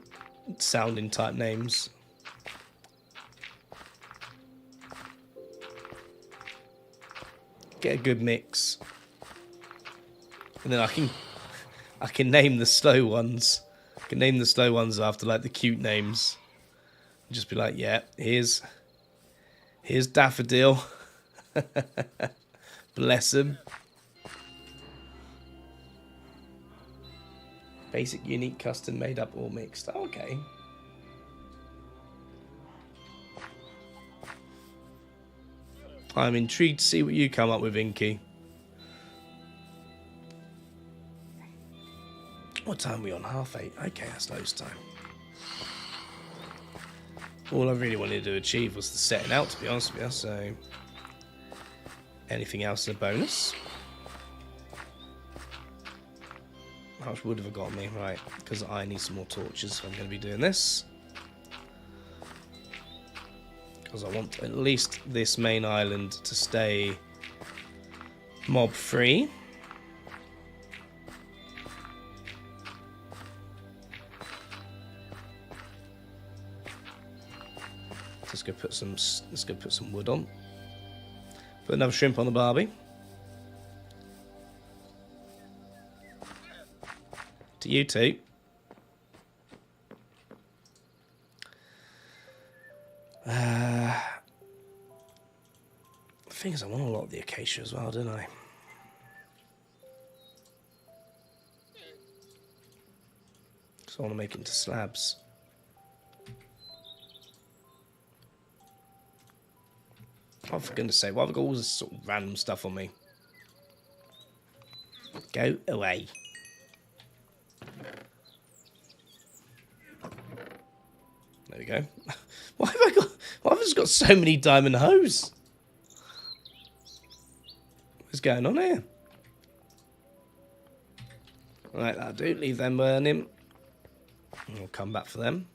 sounding type names. Get a good mix. And then I can name the slow ones. I can name the slow ones after like the cute names. Just be like, yeah, here's Daffodil. Bless him. Basic, unique, custom, made up, or mixed. Oh, okay. I'm intrigued to see what you come up with, Inky. What time are we on? 8:30. Okay, that's loads of time. All I really wanted to achieve was the setting out, to be honest with you, so... Anything else is a bonus? How much wood have I got on me? Right, because I need some more torches, so I'm going to be doing this. Because I want at least this main island to stay mob free. Let's go put some wood on. Put another shrimp on the barbie. To you two. The thing is, I want a lot of the acacia as well, don't I? So I want to make it into slabs. Oh, for goodness sake, why have I got all this sort of random stuff on me? Go away. There we go. Why have I just got so many diamond hose? What's going on here? Right, that'll do. Leave them burning. We'll come back for them.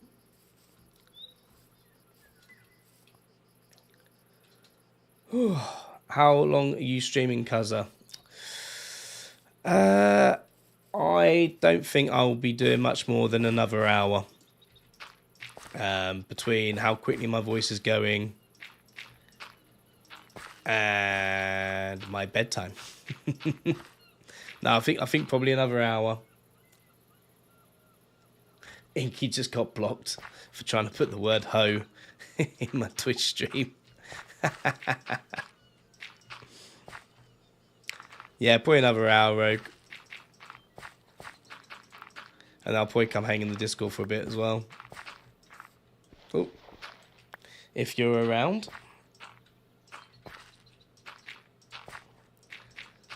How long are you streaming, Cuzza? I don't think I'll be doing much more than another hour. Between how quickly my voice is going and my bedtime. No, I think probably another hour. Inky just got blocked for trying to put the word hoe in my Twitch stream. Yeah, probably another hour, Rogue. And I'll probably come hang in the Discord for a bit as well. Oh. If you're around.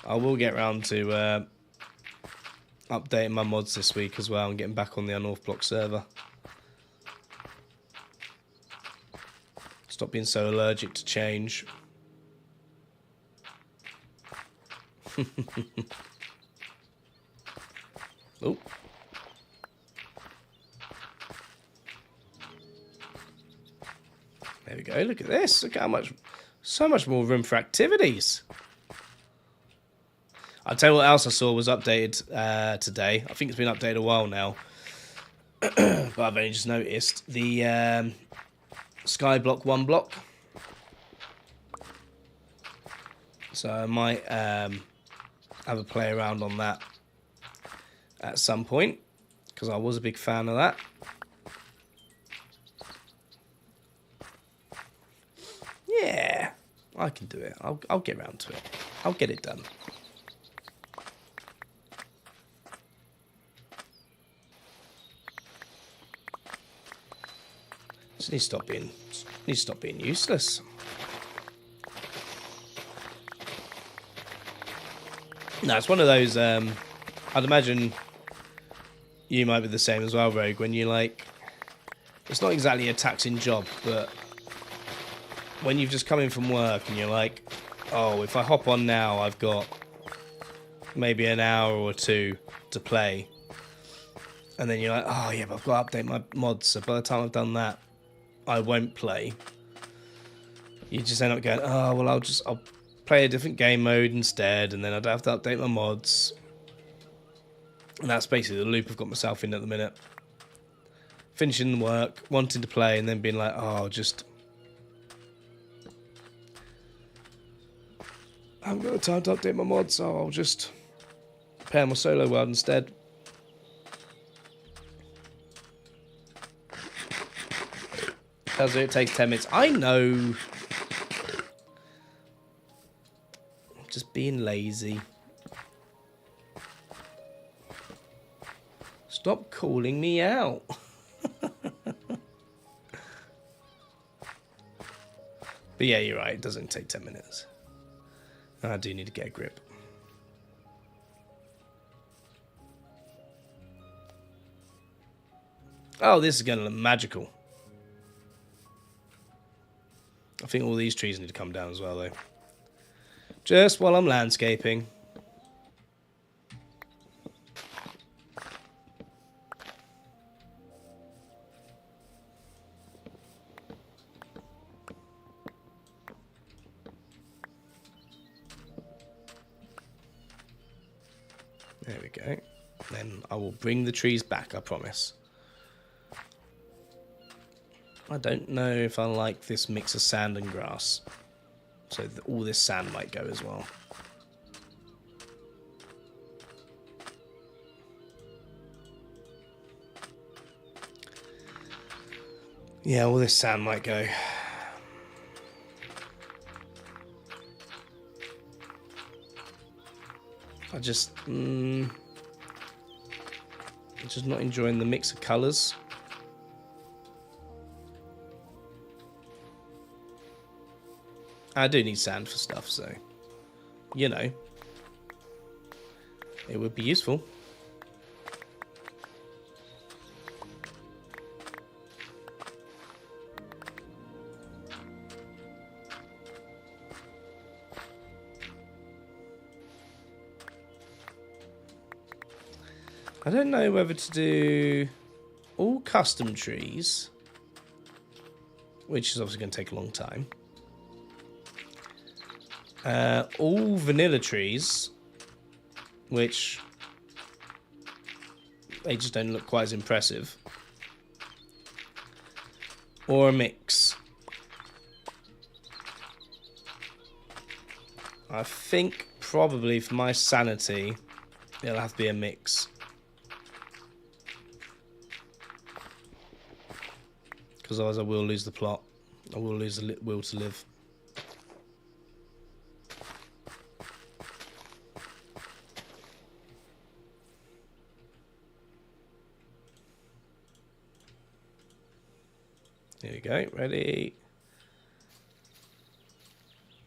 I will get round to updating my mods this week as well and getting back on the Unorth Block server. Stop being so allergic to change. Oh. There we go. Look at this. Look how much, so much more room for activities. I'll tell you what else I saw was updated today. I think it's been updated a while now. But I've only just noticed the Skyblock 1 block. So I might have a play around on that at some point, because I was a big fan of that. Yeah, I can do it. I'll get around to it. I'll get it done. Just need to stop being useless. No, it's one of those, I'd imagine you might be the same as well, Rogue, when you're like, it's not exactly a taxing job, but when you've just come in from work and you're like, oh, if I hop on now, I've got maybe an hour or two to play. And then you're like, oh yeah, but I've got to update my mods. So by the time I've done that, I won't play. You just end up going, oh well, I'll play a different game mode instead, and then I'd have to update my mods. And that's basically the loop I've got myself in at the minute. Finishing work, wanting to play, and then being like, oh, I haven't got the time to update my mods, so I'll just play on my solo world instead. Tells me it takes 10 minutes. I know. Just being lazy. Stop calling me out. But yeah, you're right. It doesn't take 10 minutes. I do need to get a grip. Oh, this is going to look magical. I think all these trees need to come down as well, though. Just while I'm landscaping. There we go. Then I will bring the trees back, I promise. I don't know if I like this mix of sand and grass. So all this sand might go as well. Yeah, all this sand might go. I just... I'm just not enjoying the mix of colours. I do need sand for stuff, so... You know. It would be useful. I don't know whether to do all custom trees, which is obviously going to take a long time. All vanilla trees, which they just don't look quite as impressive. Or a mix. I think probably for my sanity, it'll have to be a mix. Because otherwise I will lose the plot. I will lose the will to live. Here we go. Ready?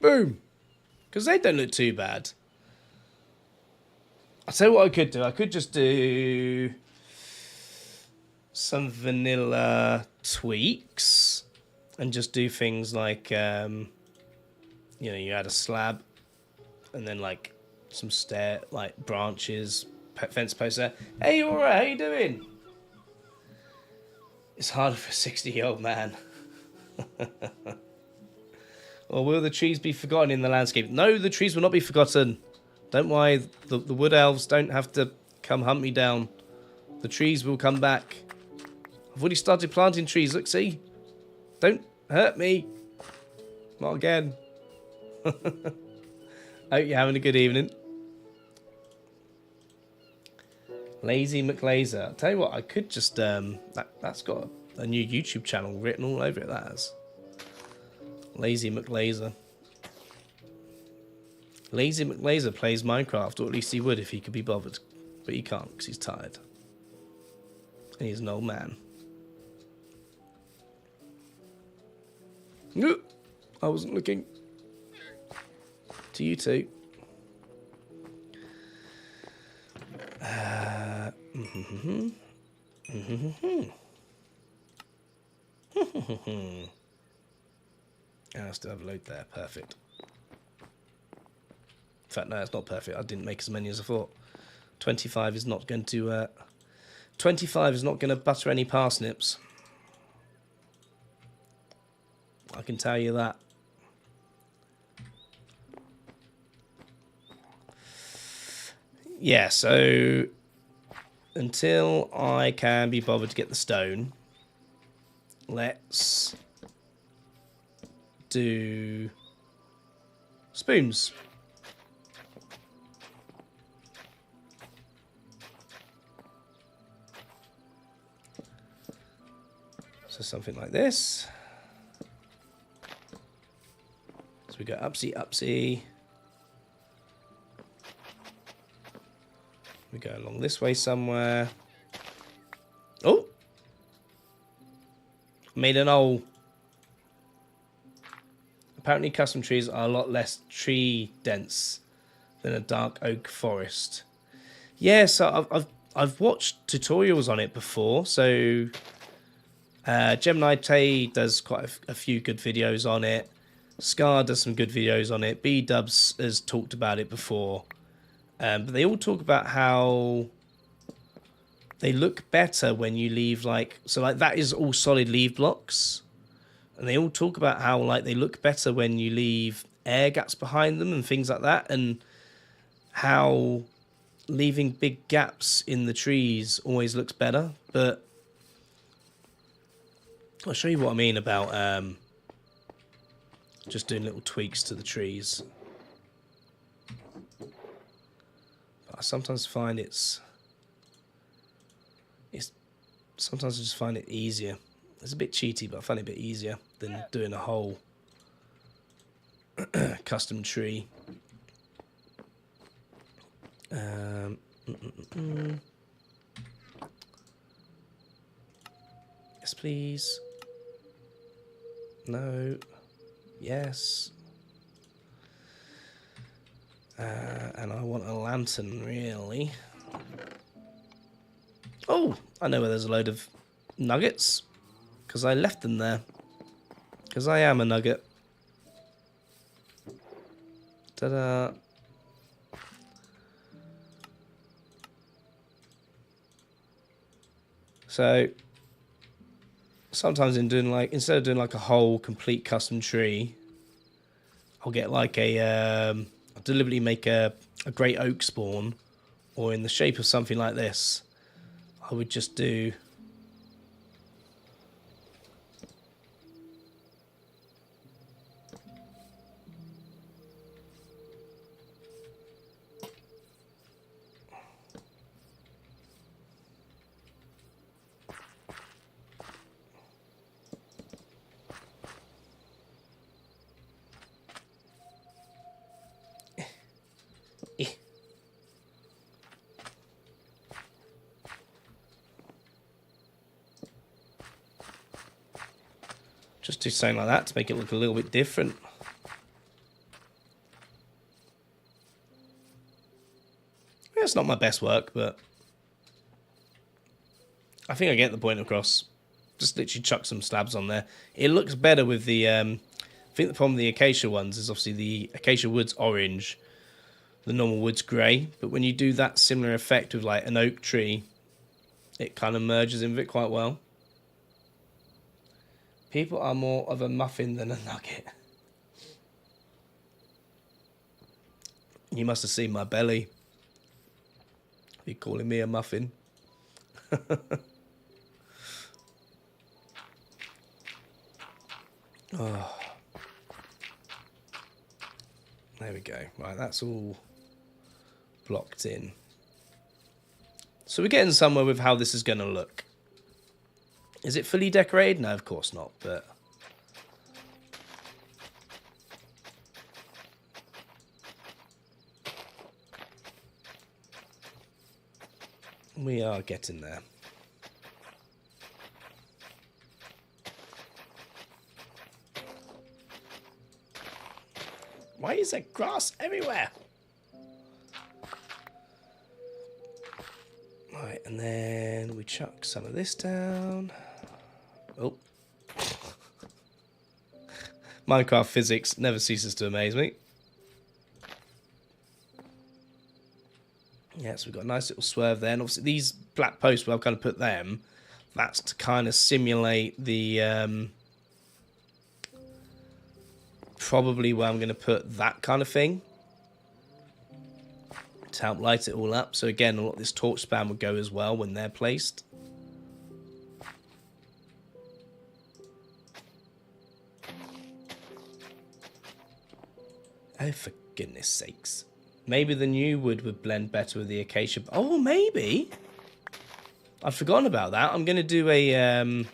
Boom! Because they don't look too bad. I'll tell you what I could do. I could just do some vanilla tweaks and just do things like, you know, you add a slab and then like some branches, fence posts there. Hey, you alright? How you doing? It's harder for a 60-year-old man. Or will the trees be forgotten in the landscape? No, the trees will not be forgotten. Don't worry, the wood elves don't have to come hunt me down. The trees will come back. I've already started planting trees, look, see? Don't hurt me. Not again. Hope you're having a good evening. Lazy McLaser. I'll tell you what, I could just, that's got a new YouTube channel written all over it, that has. Lazy McLaser. Lazy McLaser plays Minecraft, or at least he would if he could be bothered. But he can't, because he's tired. And he's an old man. No, I wasn't looking. To you too. I still have a load there. Perfect. In fact, no, it's not perfect. I didn't make as many as I thought. 25 is not going to 25 is not going to butter any parsnips. I can tell you that. Yeah, so until I can be bothered to get the stone, let's do spoons. So something like this. So we go upsy, upsy. We go along this way somewhere. Oh! Made an hole. Apparently custom trees are a lot less tree dense than a dark oak forest. Yeah, so I've watched tutorials on it before. So Gemini Tay does quite a few good videos on it. Scar does some good videos on it. B-Dubs has talked about it before. But they all talk about how they look better when you leave, like, so like that is all solid leaf blocks. And they all talk about how like they look better when you leave air gaps behind them and things like that. And how leaving big gaps in the trees always looks better. But I'll show you what I mean about just doing little tweaks to the trees. But I sometimes find it's sometimes I just find it easier. It's a bit cheaty, but I find it a bit easier than doing a whole custom tree. Yes, please. No. Yes. And I want a lantern, really. Oh, I know where there's a load of nuggets. Because I left them there. Because I am a nugget. Ta-da. So, sometimes in doing like, instead of doing like a whole complete custom tree, I'll get like a, I'll deliberately make a great oak spawn, or in the shape of something like this, I would just do just do something like that to make it look a little bit different. Yeah, it's not my best work, but I think I get the point across. Just literally chuck some slabs on there. It looks better with the, I think the problem with the acacia ones is obviously the acacia wood's orange, the normal wood's grey, but when you do that similar effect with like an oak tree, it kind of merges in with it quite well. People are more of a muffin than a nugget. You must have seen my belly. You're calling me a muffin. Oh. There we go. Right, that's all blocked in. So we're getting somewhere with how this is going to look. Is it fully decorated? No, of course not, but we are getting there. Why is there grass everywhere? Right, and then we chuck some of this down. Oh. Minecraft physics never ceases to amaze me. Yeah, so we've got a nice little swerve there. And obviously these black posts where I've kind of put them, that's to kind of simulate the... probably where I'm going to put that kind of thing. To help light it all up. So again, a lot of this torch spam would go as well when they're placed. Oh, for goodness sakes. Maybe the new wood would blend better with the acacia. Oh, maybe. I've forgotten about that. I'm going to do a...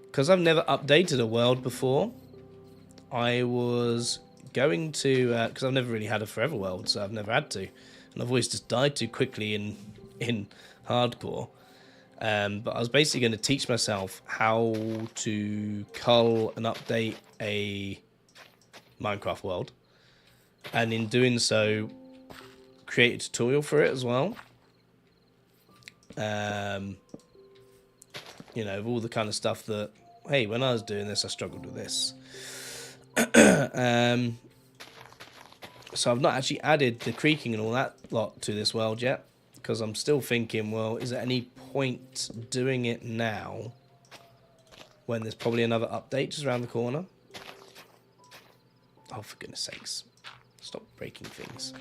because I've never updated a world before. I was going to... because I've never really had a forever world, so I've never had to. And I've always just died too quickly in hardcore. But I was basically going to teach myself how to cull and update a Minecraft world, and in doing so create a tutorial for it as well, you know, of all the kind of stuff that, hey, when I was doing this I struggled with this. So I've not actually added the creaking and all that lot to this world yet, because I'm still thinking, well, is there any point doing it now when there's probably another update just around the corner? Oh, for goodness sakes. Stop breaking things.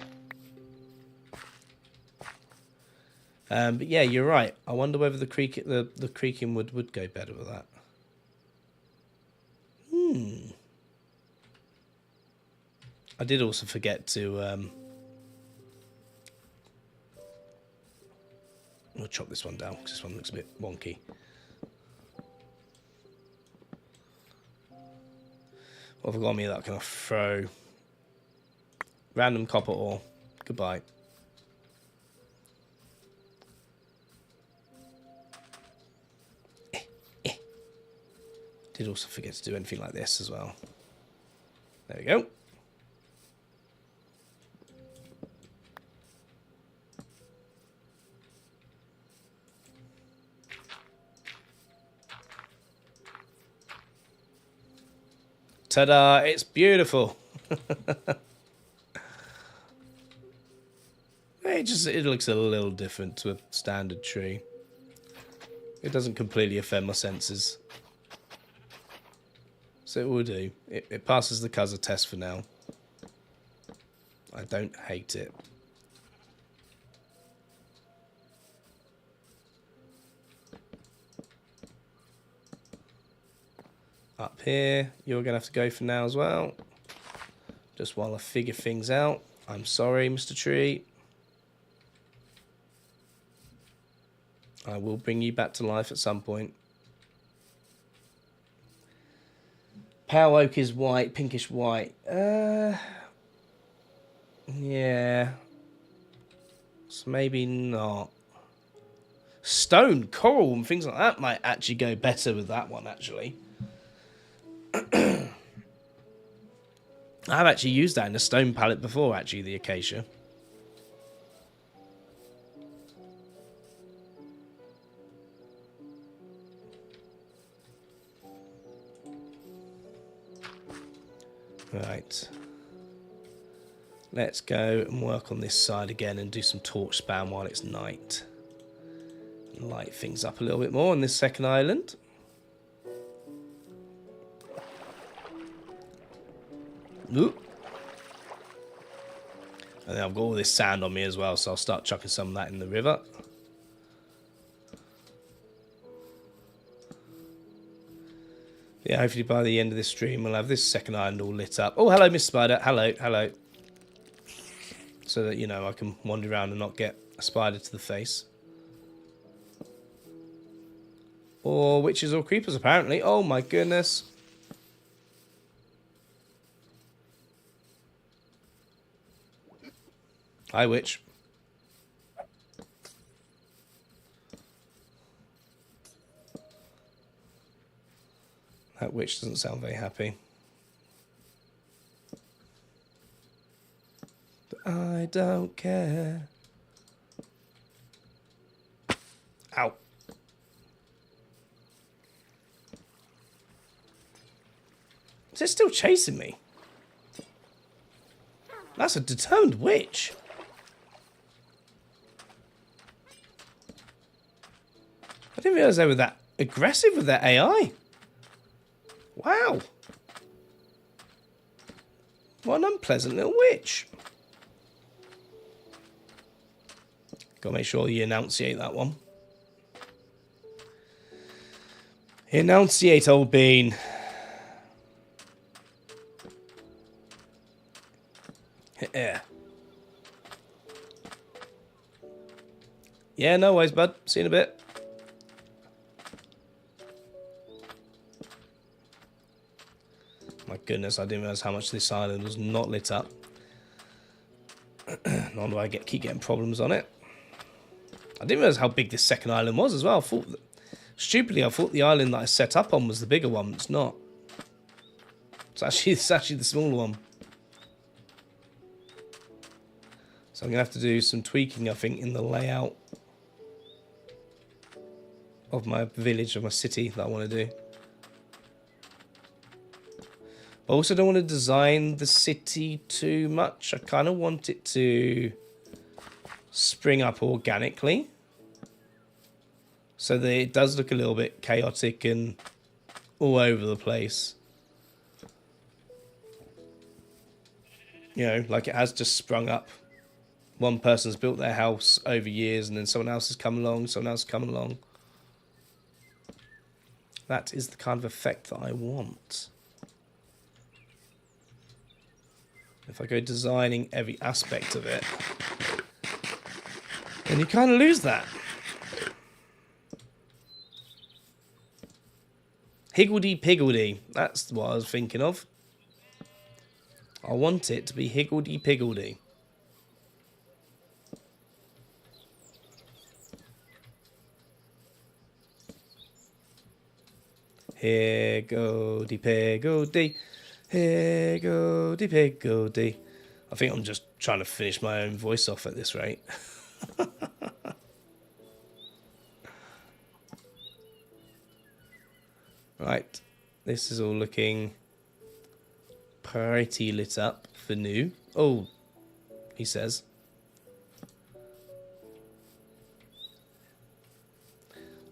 But yeah, you're right. I wonder whether the creaking would go better with that. I did also forget to... I'll chop this one down because this one looks a bit wonky. What have I got on me that I can throw? Random copper ore. Goodbye. Did also forget to do anything like this as well. There we go. Ta-da! It's beautiful. It looks a little different to a standard tree. It doesn't completely offend my senses. So it will do. It passes the Cuzzer test for now. I don't hate it. Up here, you're going to have to go for now as well. Just while I figure things out. I'm sorry, Mr. Tree. I will bring you back to life at some point. Pale oak is white, pinkish white. Yeah. So maybe not. Stone, coral, and things like that might actually go better with that one, actually. I've actually used that in a stone palette before, actually, the acacia. Right. Let's go and work on this side again and do some torch spam while it's night. Light things up a little bit more on this second island. Ooh. And then I've got all this sand on me as well, so I'll start chucking some of that in the river. Yeah, hopefully by the end of this stream we'll have this second island all lit up. Oh, hello, Miss Spider. Hello, hello. So that, you know, I can wander around and not get a spider to the face. Or witches or creepers, apparently. Oh, my goodness. Hi, witch. That witch doesn't sound very happy. But I don't care. Ow. Is it still chasing me? That's a determined witch. I didn't realise they were that aggressive with their AI. Wow. What an unpleasant little witch. Gotta make sure you enunciate that one. Enunciate, old bean. Yeah. Yeah, no worries, bud. See you in a bit. My goodness, I didn't realise how much this island was not lit up. Nor do I keep getting problems on it. I didn't realise how big this second island was as well. Stupidly, I thought the island that I set up on was the bigger one. It's not. It's actually the smaller one. So I'm going to have to do some tweaking, I think, in the layout of my village, of my city that I want to do. I also don't want to design the city too much. I kind of want it to spring up organically, so that it does look a little bit chaotic and all over the place. You know, like it has just sprung up. One person's built their house over years and then someone else has come along, someone else has come along. That is the kind of effect that I want. If I go designing every aspect of it, then you kind of lose that. Higgledy-piggledy. That's what I was thinking of. I want it to be higgledy-piggledy. Higgledy-piggledy. Higgledy-piggledy. I think I'm just trying to finish my own voice off at this rate. Right. This is all looking pretty lit up for new. Oh, he says.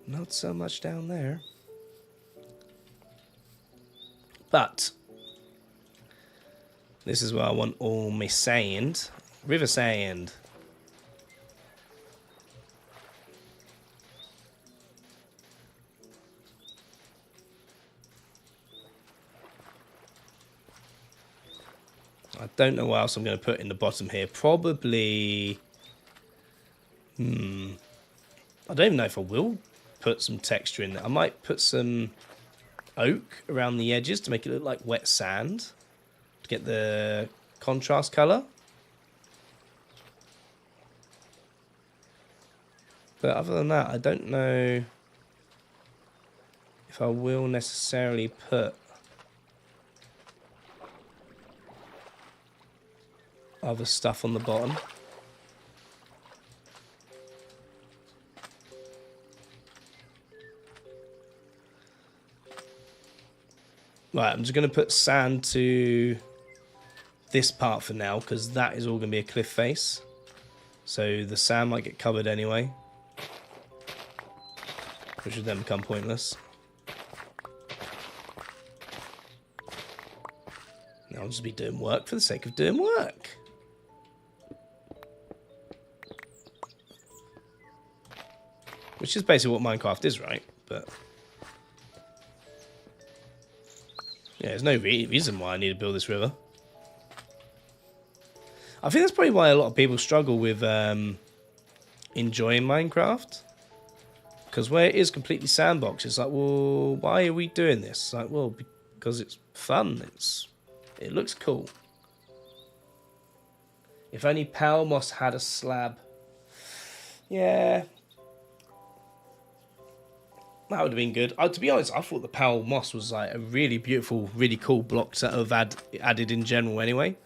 Not so much down there. But this is where I want all my sand. River sand. I don't know what else I'm going to put in the bottom here. Probably... I don't even know if I will put some texture in there. I might put some oak around the edges to make it look like wet sand. To get the contrast colour. But other than that, I don't know if I will necessarily put other stuff on the bottom. Right, I'm just going to put sand to this part for now, because that is all going to be a cliff face. So the sand might get covered anyway, which would then become pointless. Now I'll just be doing work for the sake of doing work. Which is basically what Minecraft is, right? But yeah, there's no reason why I need to build this river. I think that's probably why a lot of people struggle with enjoying Minecraft. Because where it is completely sandbox, it's like, well, why are we doing this? It's like, well, because it's fun. It looks cool. If only Power Moss had a slab. Yeah. That would have been good. To be honest, I thought the Power Moss was like a really beautiful, really cool block to have added in general anyway.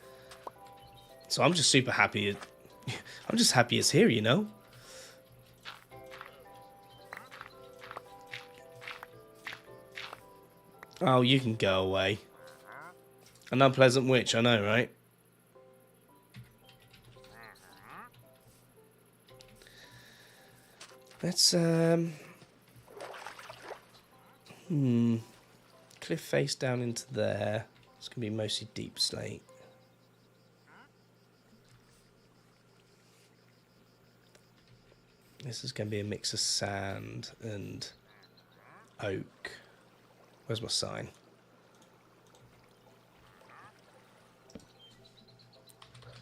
So I'm just super happy. I'm just happy it's here, you know? Oh, you can go away. An unpleasant witch, I know, right? Let's Cliff face down into there. It's going to be mostly deep slate. This is going to be a mix of sand and oak. Where's my sign?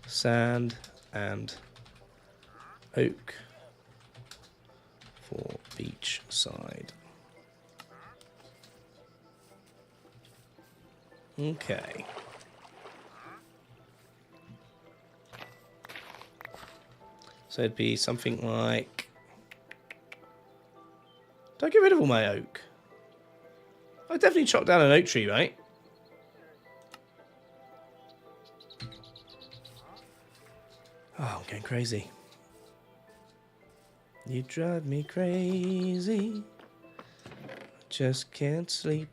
Sand and oak for beach side. Okay. So it'd be something like... Did I get rid of all my oak? I definitely chopped down an oak tree, right? Oh, I'm going crazy. You drive me crazy. I just can't sleep.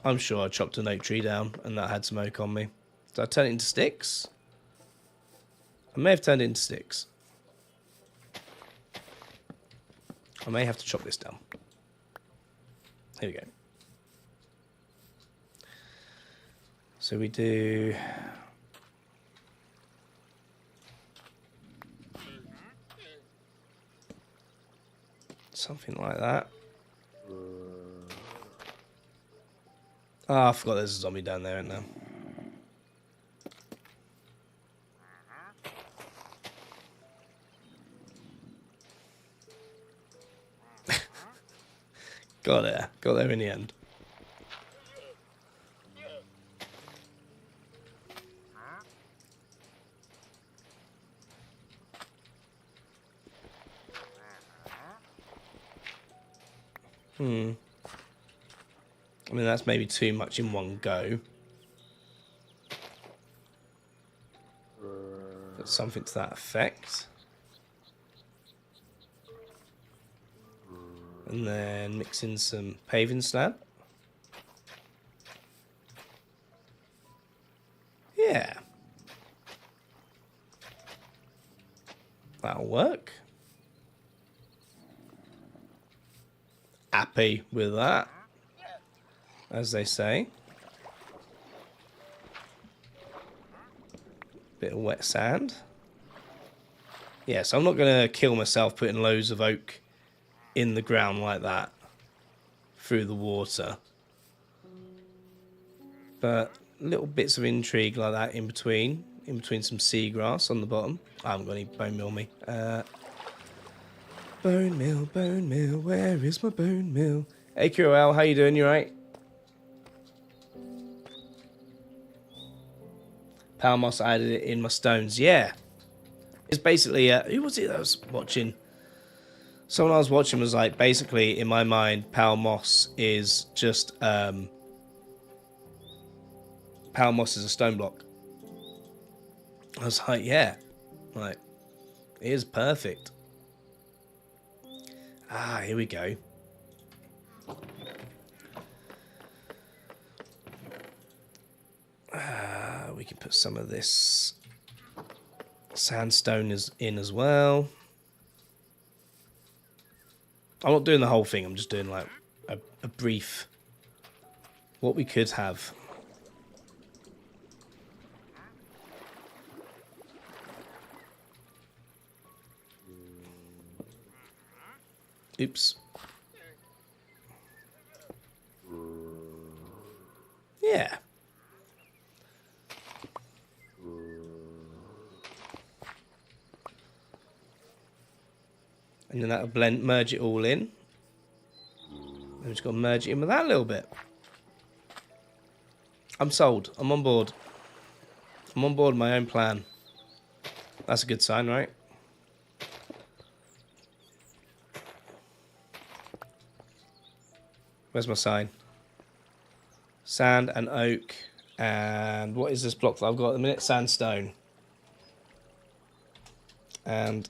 I'm sure I chopped an oak tree down and that had some oak on me. Did I turn it into sticks? I may have turned it into sticks. I may have to chop this down. Here we go. So we do... something like that. Oh, I forgot there's a zombie down there, isn't there? Got there in the end. I mean, that's maybe too much in one go. But something to that effect. And then mix in some paving slab. Yeah. That'll work. Happy with that, as they say. Bit of wet sand. Yeah, so I'm not going to kill myself putting loads of oak in the ground like that through the water. But little bits of intrigue like that in between some seagrass on the bottom. I haven't got any bone meal me. Bone meal, where is my bone meal? Hey QL, how you doing? You right? Power moss, I added it in my stones. Yeah. It's basically, who was it that I was watching? Someone I was watching was like, basically, in my mind, power moss is just, power moss is a stone block. I was like, yeah. Like, it is perfect. Ah, here we go. We can put some of this sandstone in as well. I'm not doing the whole thing. I'm just doing like a brief what we could have. Oops. Yeah. And then that'll merge it all in. Then we've just got to merge it in with that a little bit. I'm sold. I'm on board. I'm on board with my own plan. That's a good sign, right? Where's my sign? Sand and oak. And what is this block that I've got at the minute? Sandstone. And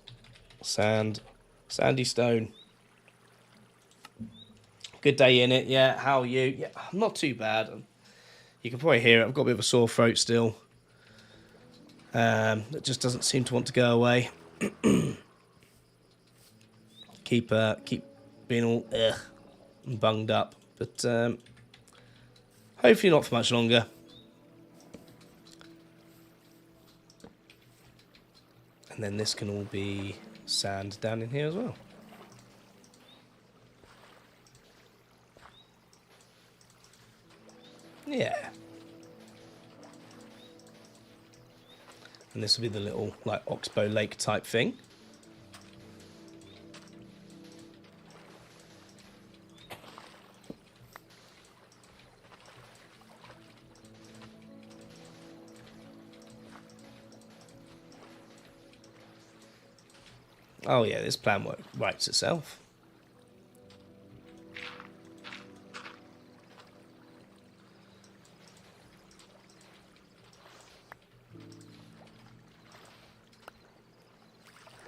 sand. Sandy stone. Good day in it. Yeah, how are you? Yeah, I'm not too bad. You can probably hear it. I've got a bit of a sore throat still. It just doesn't seem to want to go away. keep being all and bunged up. But hopefully not for much longer. And then this can all be sand down in here as well. Yeah. And this will be the little, like, Oxbow Lake type thing. Oh yeah, this plan writes itself.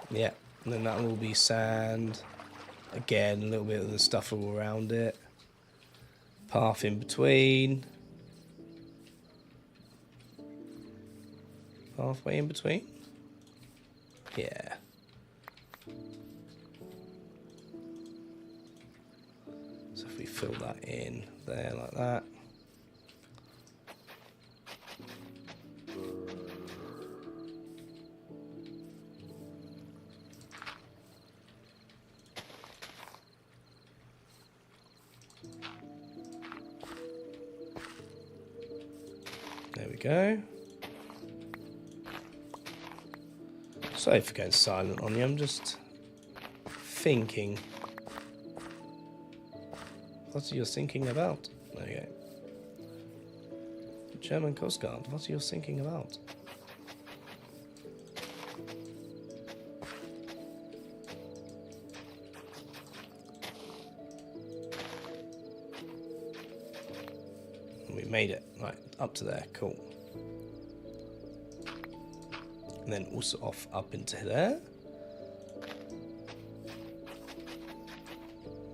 Yeah, and then that will be sand. Again, a little bit of the stuff all around it. Path in between. Pathway in between. Yeah. So if we fill that in there like that. There we go. Sorry for going silent on you, I'm just thinking. What are you thinking about? There you go. German Coast Guard, what are you thinking about? We made it. Right, up to there, cool. And then also off up into there.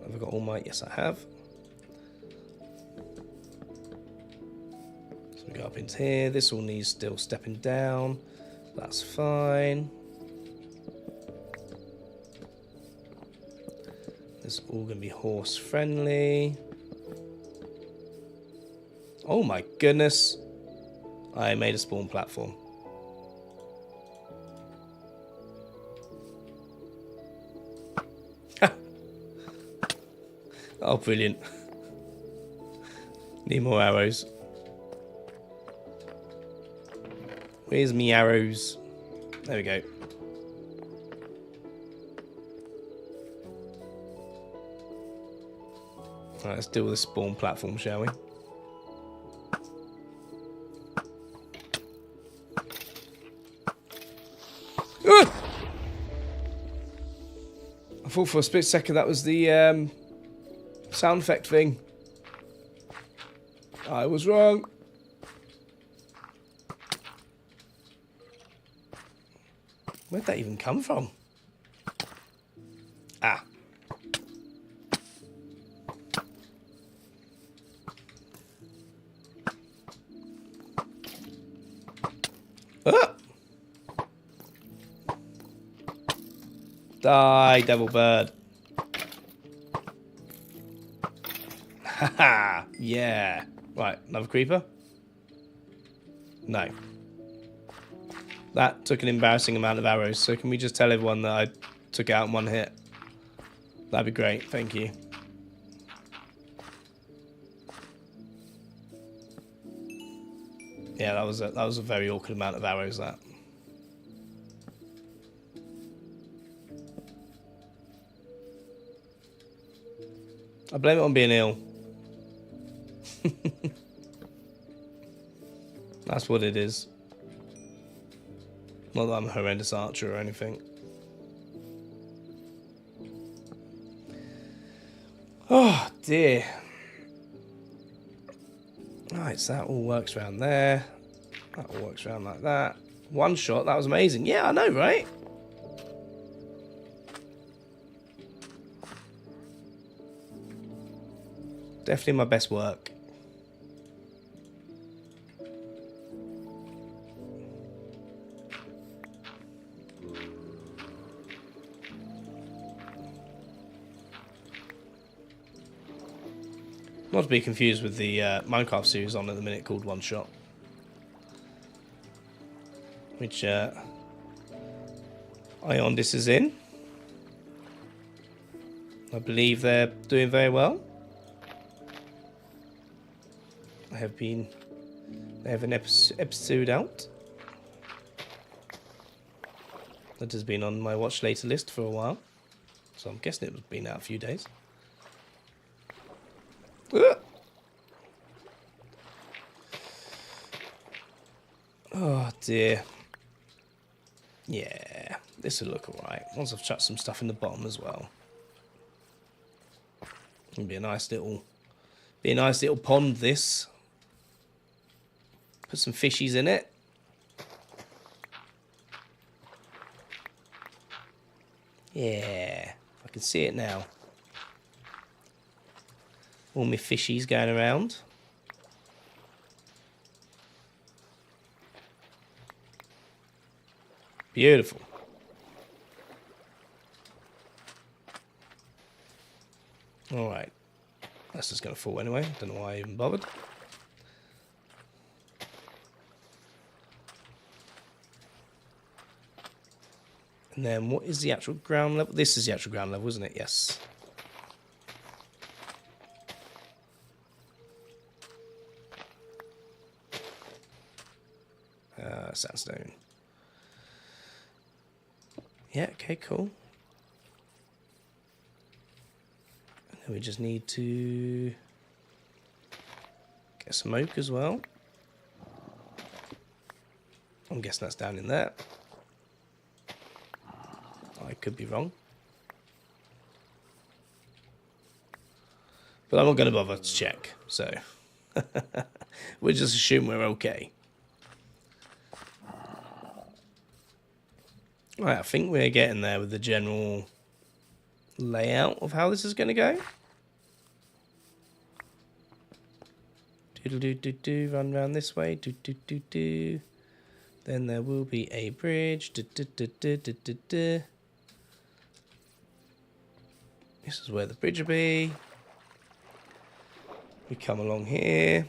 Have I got all my... Yes, I have. So we go up into here. This all needs still stepping down. That's fine. This is all going to be horse friendly. Oh my goodness. I made a spawn platform. Oh, brilliant. Need more arrows. Where's me arrows? There we go. Alright, let's deal with the spawn platform, shall we? I thought for a split second that was the sound effect thing. I was wrong. Where'd that even come from? Ah. Ah. Die, devil bird. Haha, yeah. Right, another creeper? No. That took an embarrassing amount of arrows, so can we just tell everyone that I took it out in one hit? That'd be great, thank you. Yeah, that was a very awkward amount of arrows, that. I blame it on being ill. That's what it is. Not that I'm a horrendous archer or anything. Oh dear. Right, so that all works around there. That all works around like that. One shot, that was amazing. Yeah, I know, right? Definitely my best work. Not to be confused with the Minecraft series on at the minute called One Shot. Which Iondis is in. I believe they're doing very well. They have an episode out. That has been on my watch later list for a while. So I'm guessing it's been out a few days. Oh dear. Yeah, this will look alright. Once I've chucked some stuff in the bottom as well. It'll be a nice little pond this. Put some fishies in it. Yeah, I can see it now. All my fishies going around. Beautiful. Alright. That's just going to fall anyway. Don't know why I even bothered. And then what is the actual ground level? This is the actual ground level, isn't it? Yes. Sandstone. Yeah, okay, cool. And then we just need to get some oak as well. I'm guessing that's down in there. I could be wrong. But I'm not going to bother to check, so we'll just assume we're okay. Right, I think we're getting there with the general layout of how this is going to go. Do, run around this way. Do. Then there will be a bridge. This is where the bridge will be. We come along here.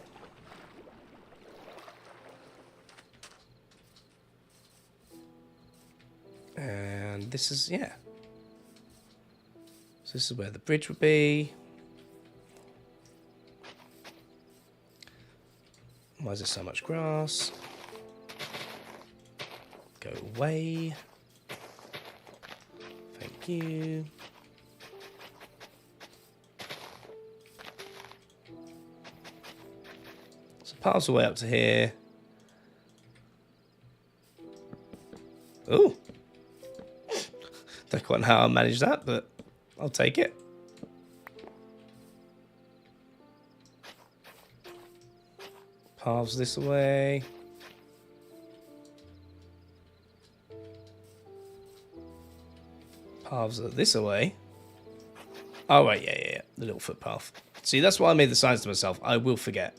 And this is, yeah. So this is where the bridge would be. Why is there so much grass? Go away. Thank you. So paths the way up to here. Oh. Don't quite know how I managed that, but I'll take it. Paths this way. Paths this away. Oh, right, yeah. The little footpath. See, that's why I made the signs to myself. I will forget.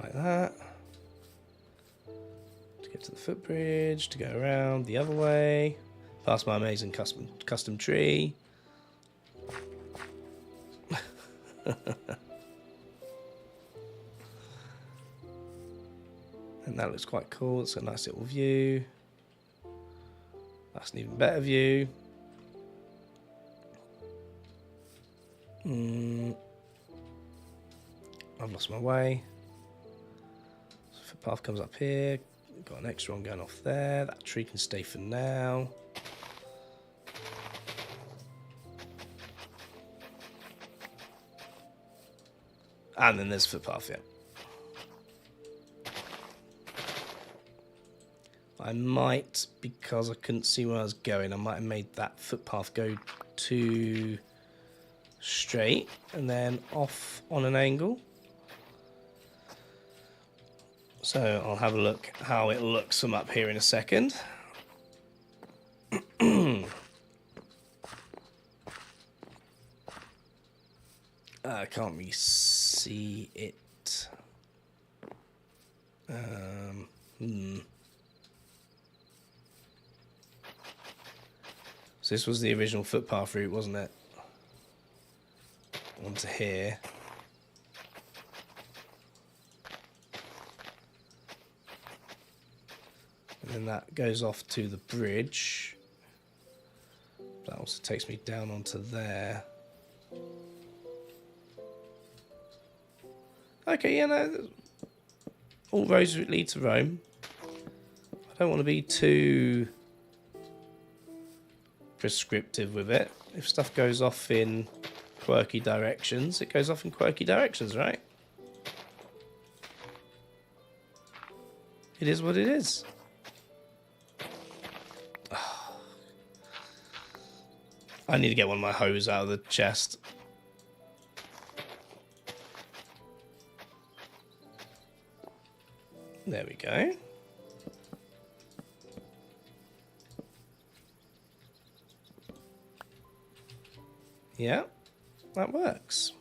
Like that. To get to the footbridge, to go around the other way. Past my amazing custom tree. And that looks quite cool. It's a nice little view. That's an even better view. I've lost my way. So footpath comes up here. Got an extra one going off there. That tree can stay for now. And then there's footpath, yeah. I might, because I couldn't see where I was going, I might have made that footpath go too straight and then off on an angle. So I'll have a look how it looks from up here in a second. I can't really see it. So this was the original footpath route, wasn't it? Onto here. And then that goes off to the bridge. That also takes me down onto there. Okay, yeah, no. All roads lead to Rome. I don't want to be too prescriptive with it. If stuff goes off in quirky directions, it goes off in quirky directions, right? It is what it is. I need to get one of my hose out of the chest. There we go. Yeah, that works.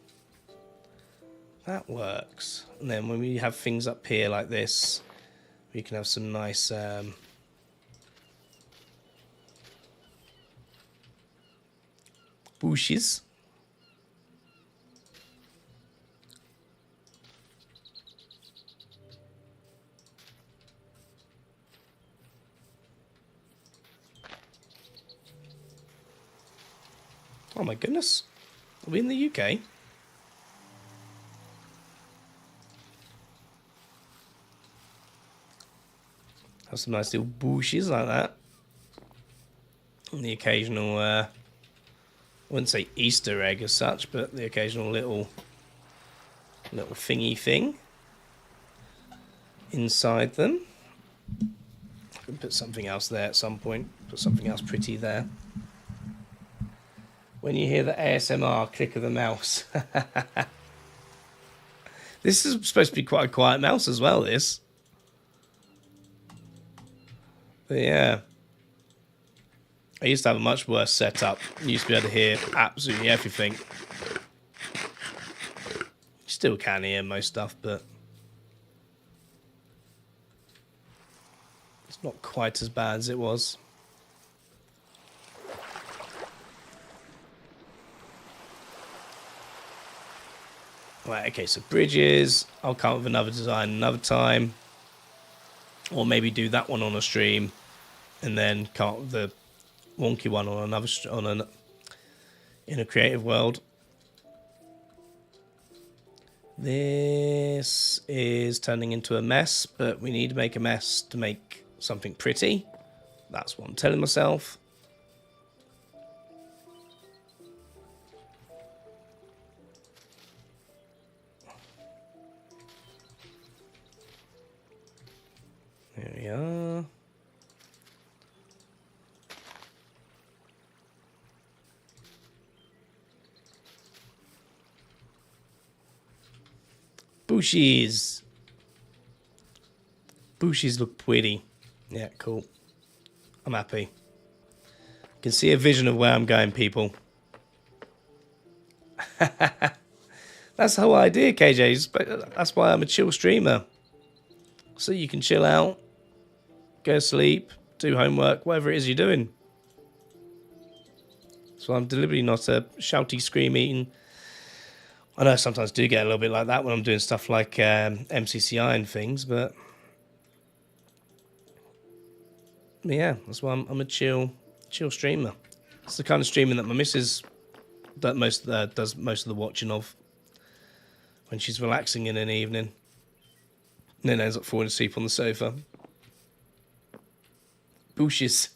That works. And then when we have things up here like this, we can have some nice bushes. Oh my goodness. Are we in the UK? Have some nice little bushes like that. And the occasional, I wouldn't say Easter egg as such, but the occasional little thingy thing inside them. I can put something else there at some point. Put something else pretty there. When you hear the ASMR click of the mouse. This is supposed to be quite a quiet mouse as well, this. But yeah. I used to have a much worse setup. You used to be able to hear absolutely everything. You still can hear most stuff, but it's not quite as bad as it was. Right, okay, so bridges. I'll come up with another design another time. Or maybe do that one on a stream. And then come up with the wonky one on another in a creative world. This is turning into a mess, but we need to make a mess to make something pretty. That's what I'm telling myself. There we are. Bushes. Bushes look pretty. Yeah, cool. I'm happy. Can see a vision of where I'm going, people. That's the whole idea, KJ. That's why I'm a chill streamer. So you can chill out, go to sleep, do homework, whatever it is you're doing. So I'm deliberately not a shouty, screamy. I know I sometimes do get a little bit like that when I'm doing stuff like MCCI and things, but yeah, that's why I'm a chill streamer. It's the kind of streaming that my missus does most of the watching of when she's relaxing in an evening, and then ends up falling asleep on the sofa. Bushes.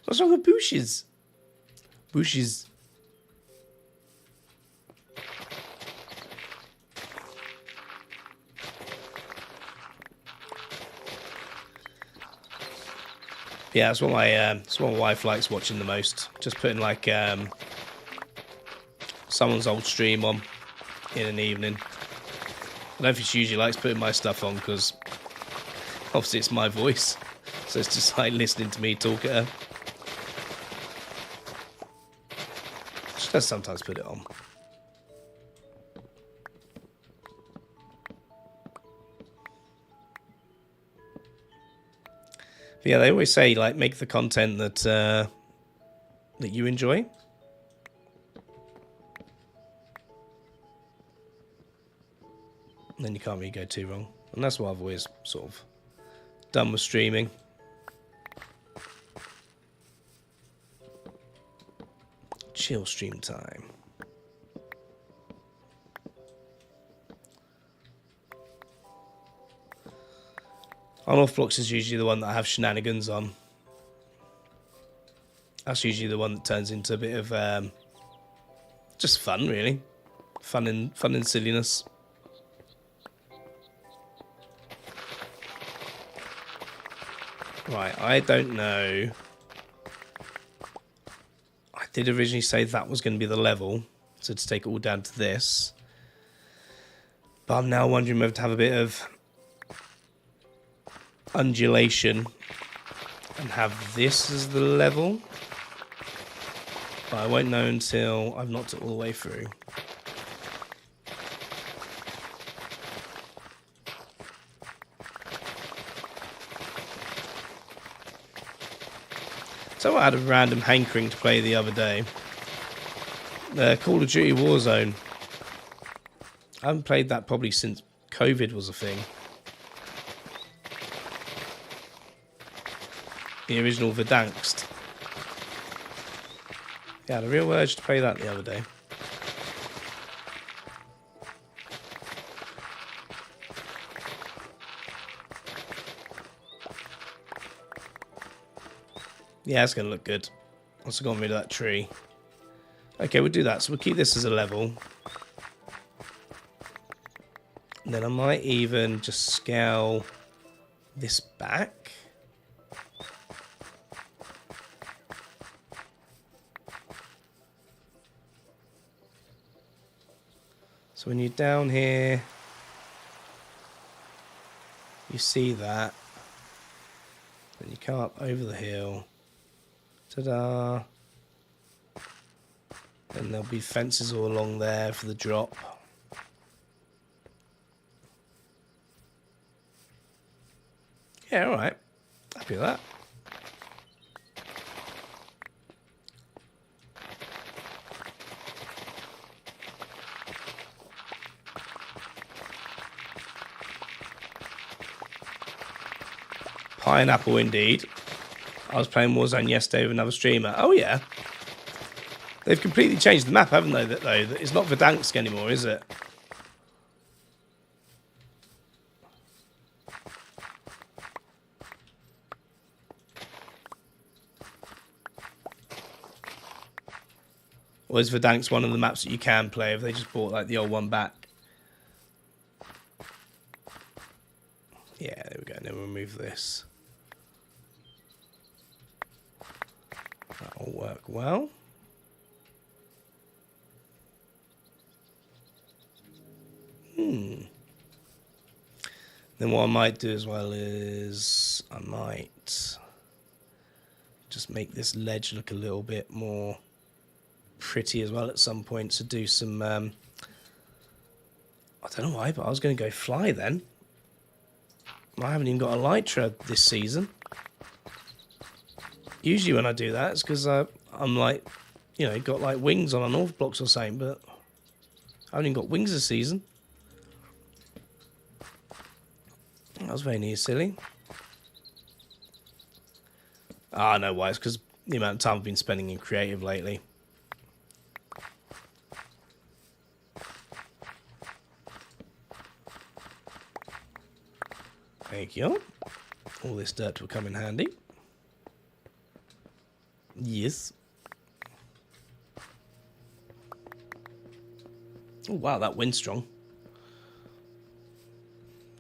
What's wrong with bushes? Bushes. Yeah, that's what my wife likes watching the most. Just putting like someone's old stream on in an evening. I don't think she usually likes putting my stuff on because obviously it's my voice, so it's just like listening to me talk at her. She does sometimes put it on. But yeah, they always say, like, make the content that that you enjoy. And then you can't really go too wrong. And that's what I've always sort of done with streaming. Chill stream time. On-off blocks is usually the one that I have shenanigans on. That's usually the one that turns into a bit of just fun, really. Fun and silliness. Right, I don't know. I did originally say that was going to be the level, so to take it all down to this. But I'm now wondering whether to have a bit of undulation and have this as the level. But I won't know until I've knocked it all the way through. So I had a random hankering to play the other day. Call of Duty Warzone. I haven't played that probably since COVID was a thing. The original Verdansk. Yeah, I had a real urge to play that the other day. Yeah, it's going to look good. Also got rid of that tree. Okay, we'll do that. So we'll keep this as a level. And then I might even just scale this back. So when you're down here, you see that. Then you come up over the hill. Ta-da. And there'll be fences all along there for the drop. Yeah, alright. Happy with that. Pineapple indeed. I was playing Warzone yesterday with another streamer. Oh yeah. They've completely changed the map, haven't they? Though it's not Verdansk anymore, is it? Or is Verdansk one of the maps that you can play if they just brought like the old one back? Yeah, there we go. Then we'll remove this. That'll work well. Then what I might do as well is I might just make this ledge look a little bit more pretty as well at some point to do some I don't know why, but I was going to go fly then. I haven't even got a Elytra this season. Usually when I do that, it's because I'm like, you know, got like wings on North blocks or something, but I haven't even got wings this season. That was very near silly. Ah, I know why. It's because the amount of time I've been spending in creative lately. Thank you. All this dirt will come in handy. Yes. Oh wow, that wind's strong.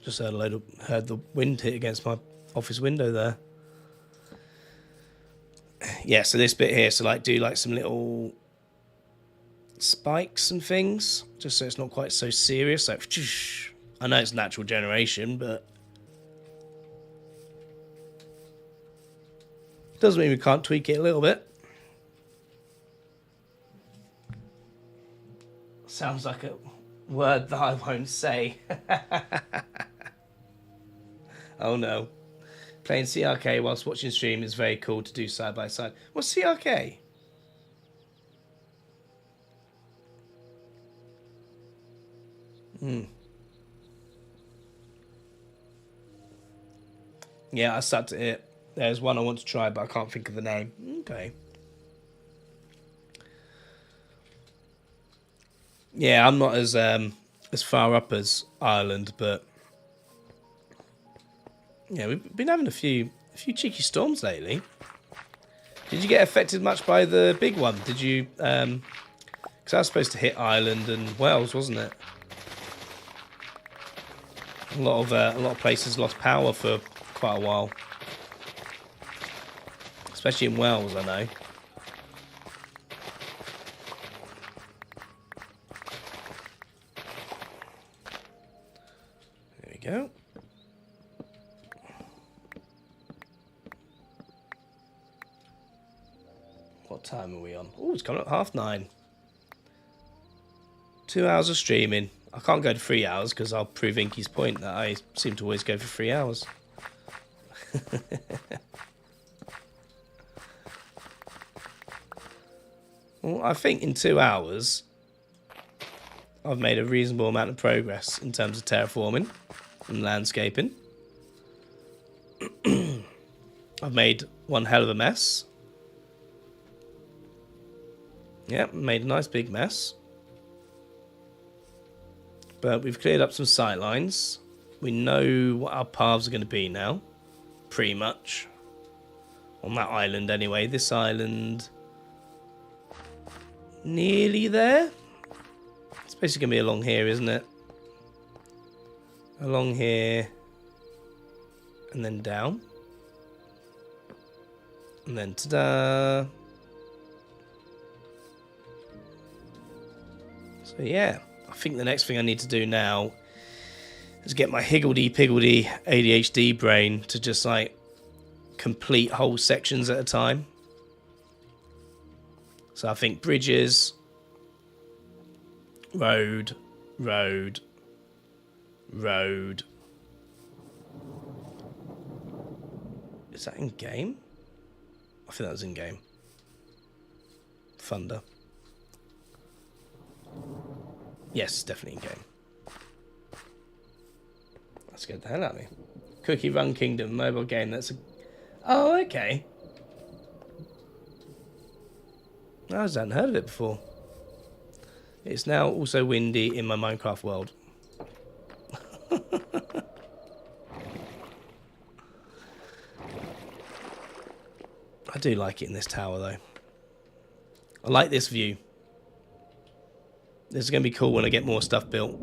Just heard the wind hit against my office window there. Yeah, so this bit here, so like do like some little spikes and things, just so it's not quite so serious. Like, I know it's natural generation, but doesn't mean we can't tweak it a little bit. Sounds like a word that I won't say. Oh no. Playing CRK whilst watching stream is very cool to do side by side. What's CRK? Yeah, I sucked at it. There's one I want to try, but I can't think of the name. Okay. Yeah, I'm not as far up as Ireland, but yeah, we've been having a few cheeky storms lately. Did you get affected much by the big one? Did you? Because I was supposed to hit Ireland and Wales, wasn't it? A lot of places lost power for quite a while, especially in Wales, I know. There we go. What time are we on? Oh, it's coming up 9:30. 2 hours of streaming. I can't go to 3 hours because I'll prove Inky's point that I seem to always go for 3 hours. Well, I think in 2 hours I've made a reasonable amount of progress in terms of terraforming and landscaping. I've made one hell of a mess. Yep, made a nice big mess. But we've cleared up some sight lines. We know what our paths are going to be now. Pretty much. On that island anyway. This island... nearly there. It's basically going to be along here, isn't it? Along here. And then down. And then ta-da. So yeah. I think the next thing I need to do now is get my higgledy-piggledy ADHD brain to just like complete whole sections at a time. So I think bridges, road, road, road. Is that in game? I think that was in game. Thunder. Yes, definitely in game. That scared the hell out of me. Cookie Run Kingdom, mobile game. That's a... Oh, okay. I hadn't heard of it before. It's now also windy in my Minecraft world. I do like it in this tower, though. I like this view. This is going to be cool when I get more stuff built.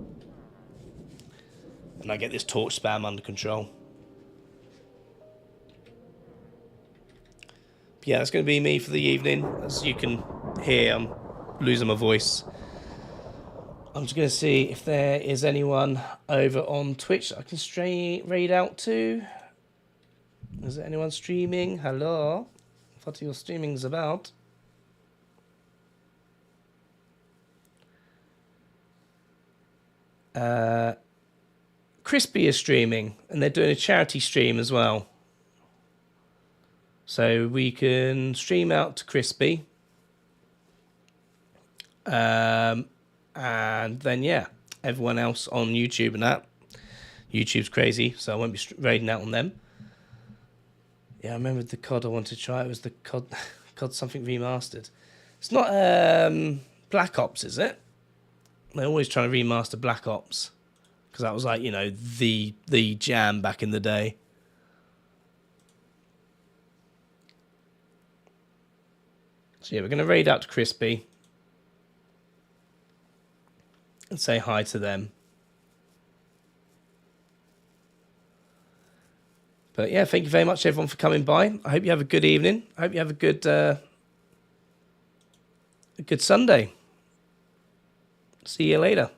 And I get this torch spam under control. But yeah, that's going to be me for the evening. As you can hear, I'm losing my voice. I'm just going to see if there is anyone over on Twitch that I can raid out to. Is there anyone streaming? Hello? What are your streamings about? Crispy is streaming, and they're doing a charity stream as well. So we can stream out to Crispy. And then, yeah, everyone else on YouTube and that. YouTube's crazy, so I won't be raiding out on them. Yeah, I remember the COD I wanted to try. It was the COD something remastered. It's not Black Ops, is it? They're always trying to remaster Black Ops. Because that was like, you know, the jam back in the day. So yeah, we're going to raid out to Crispy. And say hi to them. But yeah, thank you very much everyone for coming by. I hope you have a good evening. I hope you have a good Sunday. See you later.